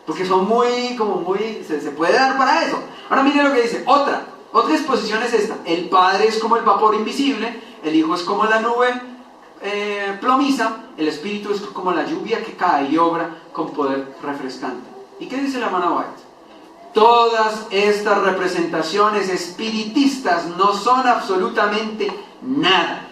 porque son se puede dar para eso. Ahora mire lo que dice, otra exposición es esta: el Padre es como el vapor invisible, el Hijo es como la nube plomiza, el Espíritu es como la lluvia que cae y obra con poder refrescante. ¿Y qué dice la hermana White? Todas estas representaciones espiritistas no son absolutamente nada.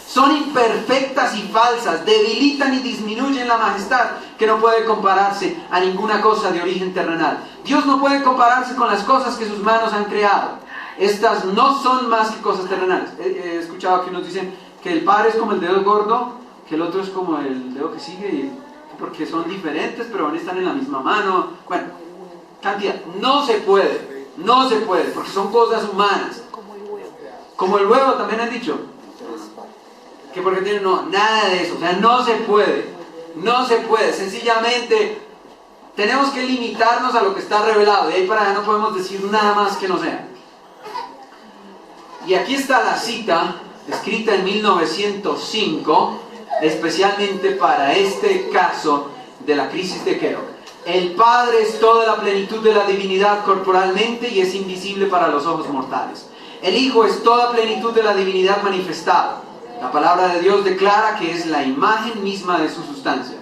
Son imperfectas y falsas, debilitan y disminuyen la majestad que no puede compararse a ninguna cosa de origen terrenal. Dios no puede compararse con las cosas que sus manos han creado. Estas no son más que cosas terrenales. He escuchado que unos dicen que el Padre es como el dedo gordo, que el otro es como el dedo que sigue, porque son diferentes, pero van a estar en la misma mano. Bueno, cantidad. No se puede, porque son cosas humanas. Como el huevo. Como el huevo también han dicho. Que porque tienen, no, nada de eso. O sea, no se puede. Sencillamente tenemos que limitarnos a lo que está revelado. De ahí para allá no podemos decir nada más que no sea. Y aquí está la cita, escrita en 1905, especialmente para este caso de la crisis de Kellogg. El Padre es toda la plenitud de la divinidad corporalmente y es invisible para los ojos mortales. El Hijo es toda plenitud de la divinidad manifestada. La palabra de Dios declara que es la imagen misma de su sustancia.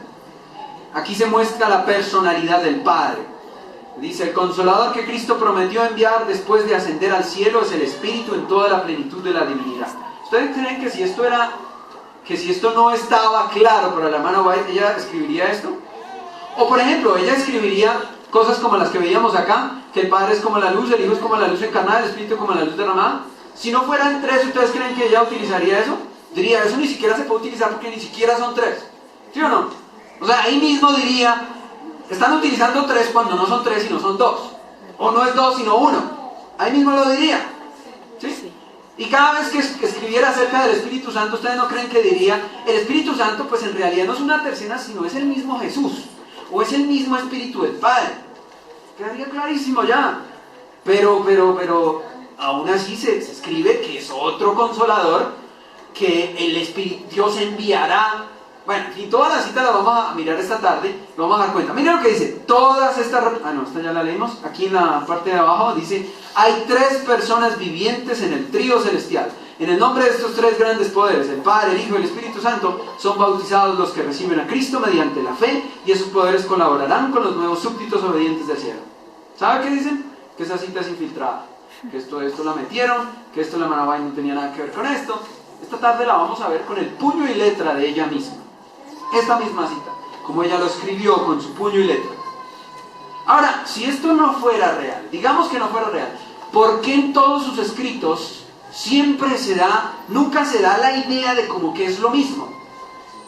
Aquí se muestra la personalidad del Padre. Dice, el Consolador que Cristo prometió enviar después de ascender al cielo es el Espíritu en toda la plenitud de la divinidad. ¿Ustedes creen que si esto no estaba claro para la hermana White, ella escribiría esto? O por ejemplo, ella escribiría cosas como las que veíamos acá, que el Padre es como la luz, el Hijo es como la luz encarnada, el Espíritu como la luz derramada. Si no fueran tres, ¿ustedes creen que ella utilizaría eso? Diría, eso ni siquiera se puede utilizar porque ni siquiera son tres. ¿Sí o no? O sea, ahí mismo diría, están utilizando tres cuando no son tres sino son dos. O no es dos sino uno. Ahí mismo lo diría. ¿Sí? Y cada vez que escribiera acerca del Espíritu Santo, ¿ustedes no creen que diría, el Espíritu Santo pues en realidad no es una tercera, sino es el mismo Jesús? O es el mismo Espíritu del Padre. Quedaría clarísimo ya. Pero, aún así se escribe que es otro Consolador, que el Espíritu, Dios enviará. Bueno, y toda la cita la vamos a mirar esta tarde, lo vamos a dar cuenta. Miren lo que dice, todas estas... esta ya la leímos, aquí en la parte de abajo dice, hay tres personas vivientes en el trío celestial. En el nombre de estos tres grandes poderes, el Padre, el Hijo y el Espíritu Santo, son bautizados los que reciben a Cristo mediante la fe, y esos poderes colaborarán con los nuevos súbditos obedientes del cielo. ¿Sabe qué dicen? Que esa cita es infiltrada, que esto la metieron, que esto la hermana White no tenía nada que ver con esto. Esta tarde la vamos a ver con el puño y letra de ella misma. Esta misma cita, como ella lo escribió con su puño y letra. Ahora, si esto no fuera real, digamos que no fuera real, ¿por qué en todos sus escritos nunca se da la idea de como que es lo mismo?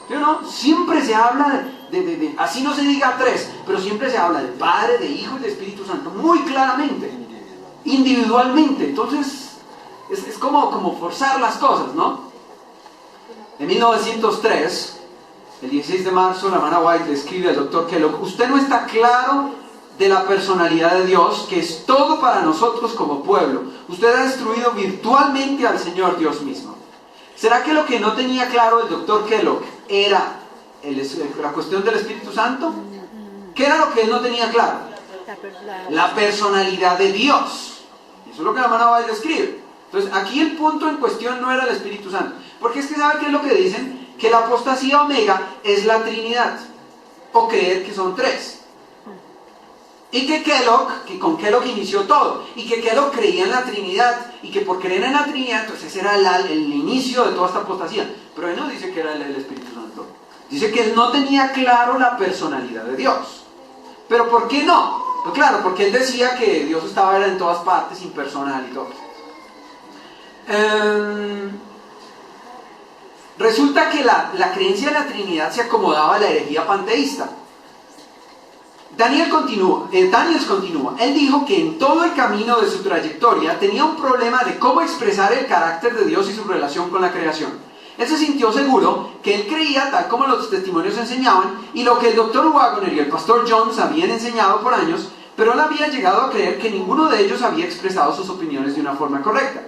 ¿Sí o no? Siempre se habla de así no se diga tres, pero siempre se habla de Padre, de Hijo y de Espíritu Santo, muy claramente, individualmente. Entonces, es como forzar las cosas, ¿no? En 1903... el 16 de marzo, la hermana White le escribe al doctor Kellogg, usted no está claro de la personalidad de Dios, que es todo para nosotros como pueblo. Usted ha destruido virtualmente al Señor Dios mismo. ¿Será que lo que no tenía claro el doctor Kellogg era la cuestión del Espíritu Santo? ¿Qué era lo que él no tenía claro? La personalidad de Dios. Eso es lo que la hermana White le escribe. Entonces, aquí el punto en cuestión no era el Espíritu Santo. Porque es que ¿sabe qué es lo que dicen? Que la apostasía omega es la Trinidad, o creer que son tres. Y que con Kellogg inició todo, y que Kellogg creía en la Trinidad, y que por creer en la Trinidad, entonces ese era el inicio de toda esta apostasía. Pero él no dice que era el Espíritu Santo. Dice que él no tenía claro la personalidad de Dios. ¿Pero por qué no? Pues claro, porque él decía que Dios estaba en todas partes, impersonal y todo. Resulta que la creencia de la Trinidad se acomodaba a la herejía panteísta. Daniels continúa. Él dijo que en todo el camino de su trayectoria tenía un problema de cómo expresar el carácter de Dios y su relación con la creación. Él se sintió seguro que él creía tal como los testimonios enseñaban y lo que el Dr. Wagner y el Pastor Jones habían enseñado por años, pero él había llegado a creer que ninguno de ellos había expresado sus opiniones de una forma correcta.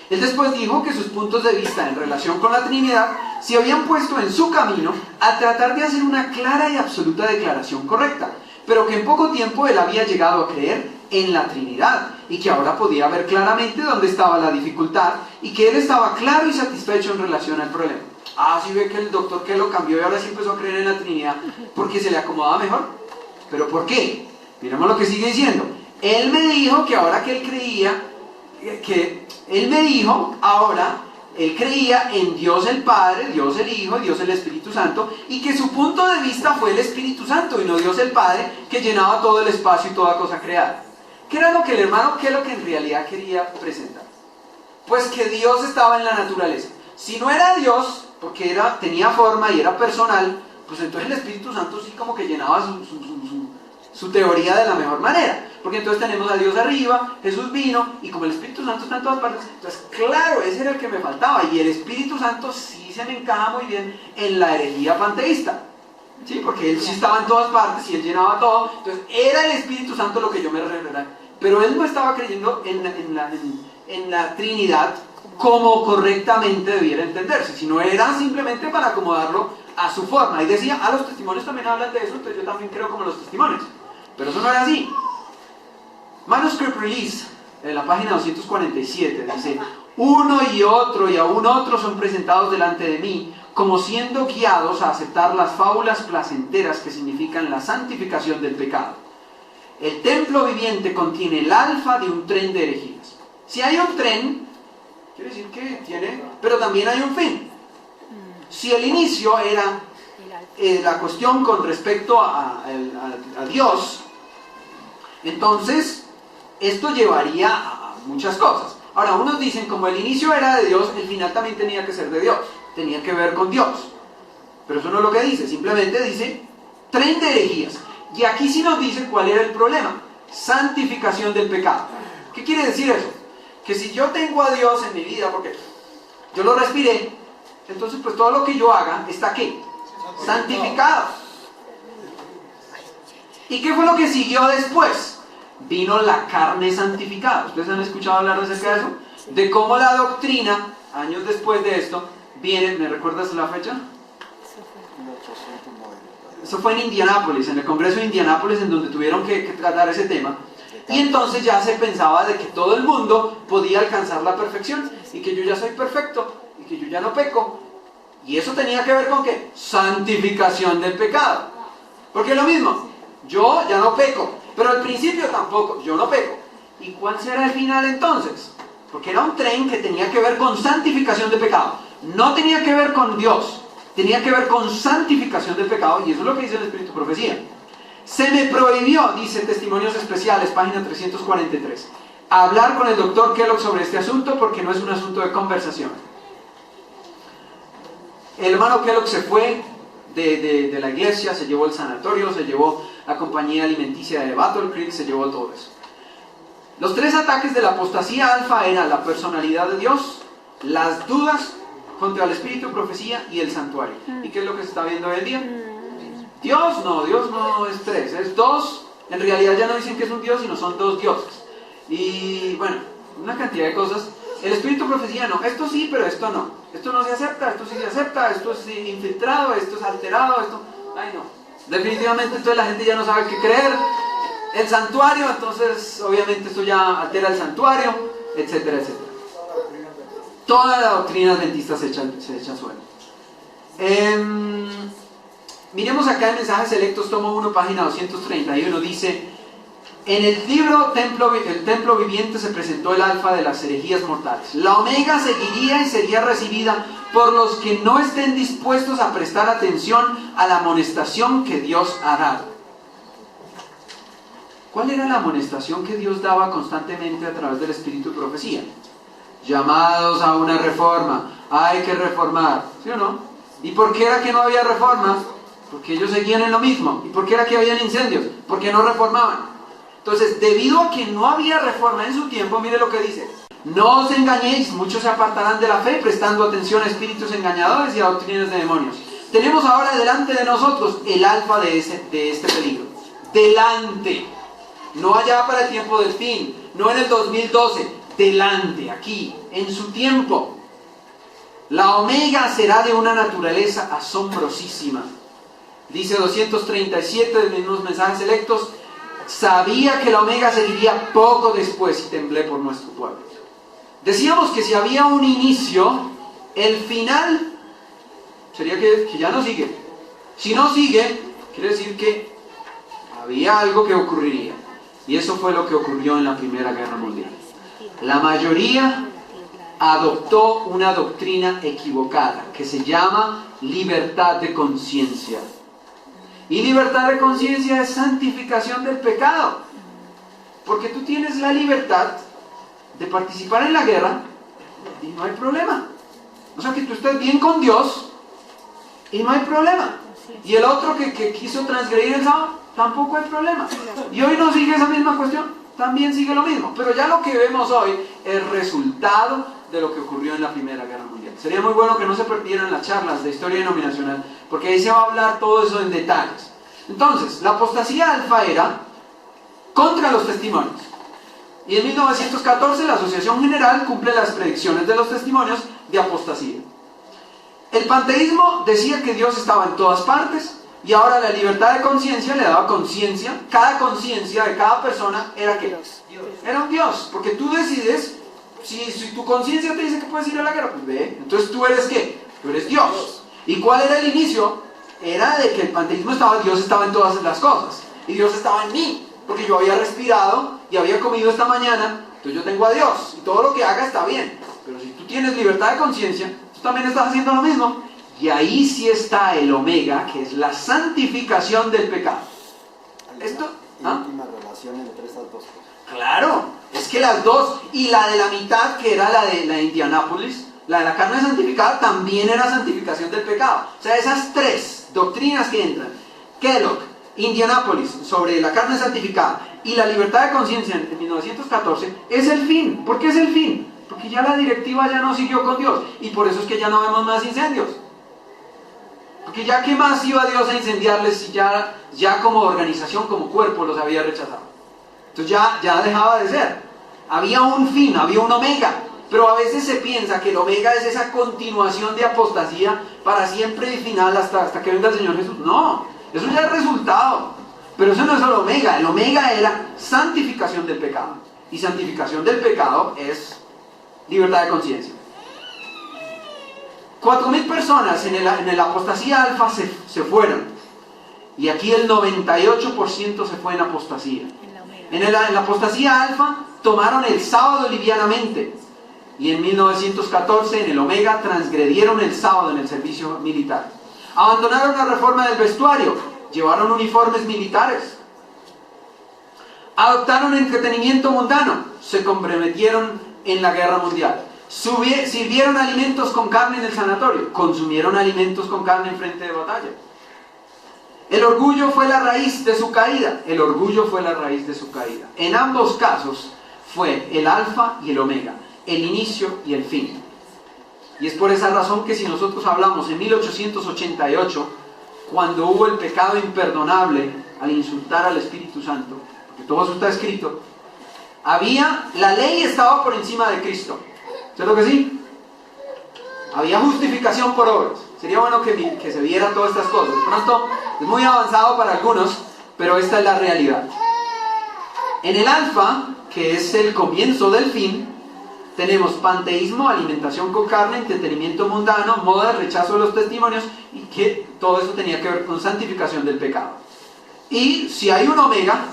Él después dijo que sus puntos de vista en relación con la Trinidad se habían puesto en su camino a tratar de hacer una clara y absoluta declaración correcta, pero que en poco tiempo él había llegado a creer en la Trinidad y que ahora podía ver claramente dónde estaba la dificultad y que él estaba claro y satisfecho en relación al problema. Sí ve que el doctor que lo cambió y ahora sí empezó a creer en la Trinidad porque se le acomodaba mejor. ¿Pero por qué? Miremos lo que sigue diciendo. Él me dijo que ahora que él creía él creía en Dios el Padre, Dios el Hijo, Dios el Espíritu Santo, y que su punto de vista fue el Espíritu Santo y no Dios el Padre, que llenaba todo el espacio y toda cosa creada. ¿Qué era lo que el hermano Kellogg en realidad quería presentar? Pues que Dios estaba en la naturaleza. Si no era Dios, porque tenía forma y era personal, pues entonces el Espíritu Santo sí como que llenaba su teoría de la mejor manera. Porque entonces tenemos a Dios arriba, Jesús vino, y como el Espíritu Santo está en todas partes, entonces claro, ese era el que me faltaba. Y el Espíritu Santo sí se me encaja muy bien en la herejía panteísta. ¿Sí? Porque Él sí estaba en todas partes y Él llenaba todo. Entonces era el Espíritu Santo lo que yo me refería. Pero Él no estaba creyendo en la Trinidad como correctamente debiera entenderse, sino era simplemente para acomodarlo a su forma. Y decía, los testimonios también hablan de eso, entonces yo también creo como los testimonios. Pero eso no era así. Manuscript Release, en la página 247, dice: uno y otro y aún otro son presentados delante de mí, como siendo guiados a aceptar las fábulas placenteras que significan la santificación del pecado. El templo viviente contiene el alfa de un tren de herejías. Si hay un tren, quiere decir que tiene, pero también hay un fin. Si el inicio era la cuestión con respecto a Dios, entonces esto llevaría a muchas cosas. Ahora, unos dicen, como el inicio era de Dios, el final también tenía que ser de Dios, tenía que ver con Dios. Pero eso no es lo que dice, simplemente dice tren de herejías. Y aquí sí nos dice cuál era el problema: santificación del pecado. ¿Qué quiere decir eso? Que si yo tengo a Dios en mi vida, porque yo lo respiré, entonces pues todo lo que yo haga está ¿qué? Santificado. ¿Y qué fue lo que siguió después? Vino la carne santificada. ¿Ustedes han escuchado hablar acerca de eso? De cómo la doctrina, años después de esto, viene. ¿Me recuerdas la fecha? 1890. Eso fue en Indianápolis, en el Congreso de Indianápolis, en donde tuvieron que tratar ese tema. Y entonces ya se pensaba de que todo el mundo podía alcanzar la perfección, y que yo ya soy perfecto, y que yo ya no peco. Y eso tenía que ver con ¿qué? Santificación del pecado. Porque es lo mismo, yo ya no peco, pero al principio tampoco, yo no peco. ¿Y cuál será el final entonces? Porque era un tren que tenía que ver con santificación del pecado. No tenía que ver con Dios, tenía que ver con santificación del pecado, y eso es lo que dice el Espíritu Profecía. Se me prohibió, dice Testimonios Especiales, página 343, hablar con el doctor Kellogg sobre este asunto porque no es un asunto de conversación. El hermano Kellogg se fue de la iglesia, se llevó el sanatorio, se llevó la compañía alimenticia de Battle Creek, se llevó todo eso. Los tres ataques de la apostasía alfa eran la personalidad de Dios, las dudas contra el Espíritu Profecía y el santuario. ¿Y qué es lo que se está viendo hoy en día? Dios no es tres, es dos. En realidad ya no dicen que es un Dios, sino son dos dioses. Y bueno, una cantidad de cosas. El Espíritu Profecía no, esto sí, pero esto no. Esto no se acepta, esto sí se acepta, esto es infiltrado, esto es alterado, esto... Ay no. Definitivamente entonces la gente ya no sabe qué creer. El santuario, entonces obviamente esto ya altera el santuario, etcétera, etcétera. Toda la doctrina adventista se echa al suelo. Miremos acá en Mensajes Selectos, tomo 1, página 231, dice: en el libro El Templo Viviente se presentó el alfa de las herejías mortales. La omega seguiría y sería recibida por los que no estén dispuestos a prestar atención a la amonestación que Dios ha dado. ¿Cuál era la amonestación que Dios daba constantemente a través del Espíritu de Profecía? Llamados a una reforma, hay que reformar, ¿sí o no? ¿Y por qué era que no había reforma? Porque ellos seguían en lo mismo. ¿Y por qué era que habían incendios? Porque no reformaban. Entonces, debido a que no había reforma en su tiempo, mire lo que dice: no os engañéis, muchos se apartarán de la fe, prestando atención a espíritus engañadores y a doctrinas de demonios. Tenemos ahora delante de nosotros el alfa de este peligro. Delante. No allá para el tiempo del fin, no en el 2012, delante, aquí, en su tiempo. La omega será de una naturaleza asombrosísima. Dice 237 de los mismos Mensajes Selectos: sabía que la omega seguiría poco después y temblé por nuestro pueblo. Decíamos que si había un inicio, el final sería que ya no sigue. Si no sigue, quiere decir que había algo que ocurriría. Y eso fue lo que ocurrió en la Primera Guerra Mundial. La mayoría adoptó una doctrina equivocada que se llama libertad de conciencia. Y libertad de conciencia es santificación del pecado. Porque tú tienes la libertad de participar en la guerra, y no hay problema. O sea, que tú estés bien con Dios y no hay problema. Y el otro que quiso transgredir el sábado, tampoco hay problema. Y hoy no sigue esa misma cuestión, también sigue lo mismo. Pero ya lo que vemos hoy es resultado de lo que ocurrió en la Primera Guerra Mundial. Sería muy bueno que no se perdieran las charlas de historia denominacional, porque ahí se va a hablar todo eso en detalles. Entonces, la apostasía alfa era contra los testimonios. Y en 1914 la Asociación General cumple las predicciones de los testimonios de apostasía. El panteísmo decía que Dios estaba en todas partes, y ahora la libertad de conciencia le daba conciencia. Cada conciencia de cada persona era ¿qué? Era un Dios, porque tú decides. Si tu conciencia te dice que puedes ir a la guerra, pues ve. Entonces tú eres ¿qué? Tú eres Dios. ¿Y cuál era el inicio? Era de que el panteísmo Dios estaba en todas las cosas. Y Dios estaba en mí, porque yo había respirado y había comido esta mañana. Entonces yo tengo a Dios, y todo lo que haga está bien. Pero si tú tienes libertad de conciencia, tú también estás haciendo lo mismo. Y ahí sí está el omega, que es la santificación del pecado. Esto, ¿ah? Íntima relación entre estas dos cosas. Claro, es que las dos, y la de la mitad, que era la de la Indianápolis, la de la carne santificada, también era santificación del pecado. O sea, esas tres doctrinas que entran, Kellogg, Indianápolis, sobre la carne santificada, y la libertad de conciencia en 1914, es el fin. ¿Por qué es el fin? Porque ya la directiva ya no siguió con Dios, y por eso es que ya no vemos más incendios. Porque ya qué más iba Dios a incendiarles si ya como organización, como cuerpo, los había rechazado. Entonces ya dejaba de ser. Había un fin, había un omega. Pero a veces se piensa que el omega es esa continuación de apostasía para siempre y final hasta que venga el Señor Jesús. No, eso ya es resultado. Pero eso no es el omega. El omega era santificación del pecado. Y santificación del pecado es libertad de conciencia. 4.000 personas en la apostasía alfa se fueron. Y aquí el 98% se fue en apostasía. En la apostasía alfa tomaron el sábado livianamente, y en 1914 en el omega transgredieron el sábado en el servicio militar. Abandonaron la reforma del vestuario, llevaron uniformes militares. Adoptaron entretenimiento mundano, se comprometieron en la guerra mundial. Sirvieron alimentos con carne en el sanatorio, consumieron alimentos con carne en frente de batalla. El orgullo fue la raíz de su caída. El orgullo fue la raíz de su caída. En ambos casos fue el alfa y el omega, el inicio y el fin. Y es por esa razón que si nosotros hablamos en 1888, cuando hubo el pecado imperdonable al insultar al Espíritu Santo, porque todo eso está escrito, la ley estaba por encima de Cristo. ¿Cierto que sí? Había justificación por obras. Sería bueno que se viera todas estas cosas. De pronto es muy avanzado para algunos, pero esta es la realidad. En el alfa, que es el comienzo del fin, tenemos panteísmo, alimentación con carne, entretenimiento mundano, moda, rechazo de los testimonios, y que todo eso tenía que ver con santificación del pecado. Y si hay un omega,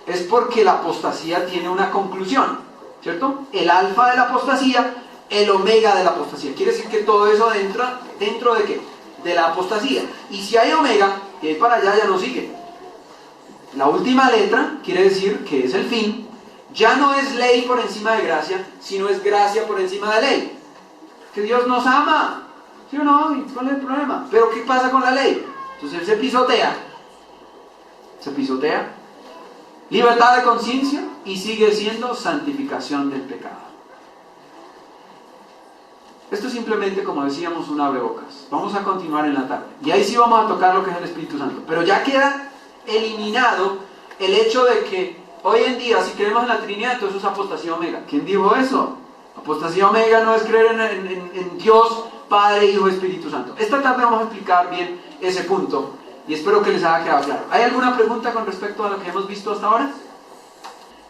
es porque la apostasía tiene una conclusión, ¿cierto? El alfa de la apostasía, el omega de la apostasía. Quiere decir que todo eso entra dentro de ¿qué? De la apostasía. Y si hay omega, y ahí para allá ya no sigue. La última letra quiere decir que es el fin. Ya no es ley por encima de gracia, sino es gracia por encima de ley. Que Dios nos ama, ¿sí o no? ¿Cuál es el problema? Pero ¿qué pasa con la ley? Entonces se pisotea. Libertad de conciencia, y sigue siendo santificación del pecado. Esto es simplemente, como decíamos, un abrebocas. Vamos a continuar en la tarde. Y ahí sí vamos a tocar lo que es el Espíritu Santo. Pero ya queda eliminado el hecho de que hoy en día, si creemos en la Trinidad, entonces es apostasía omega. ¿Quién dijo eso? Apostasía omega no es creer en Dios, Padre, Hijo, Espíritu Santo. Esta tarde vamos a explicar bien ese punto. Y espero que les haya quedado claro. ¿Hay alguna pregunta con respecto a lo que hemos visto hasta ahora?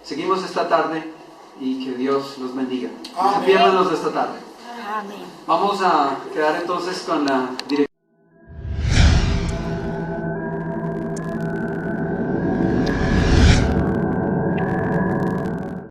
Seguimos esta tarde y que Dios los bendiga. No se pierdan los de esta tarde. Amén. Vamos a quedar entonces con la dirección.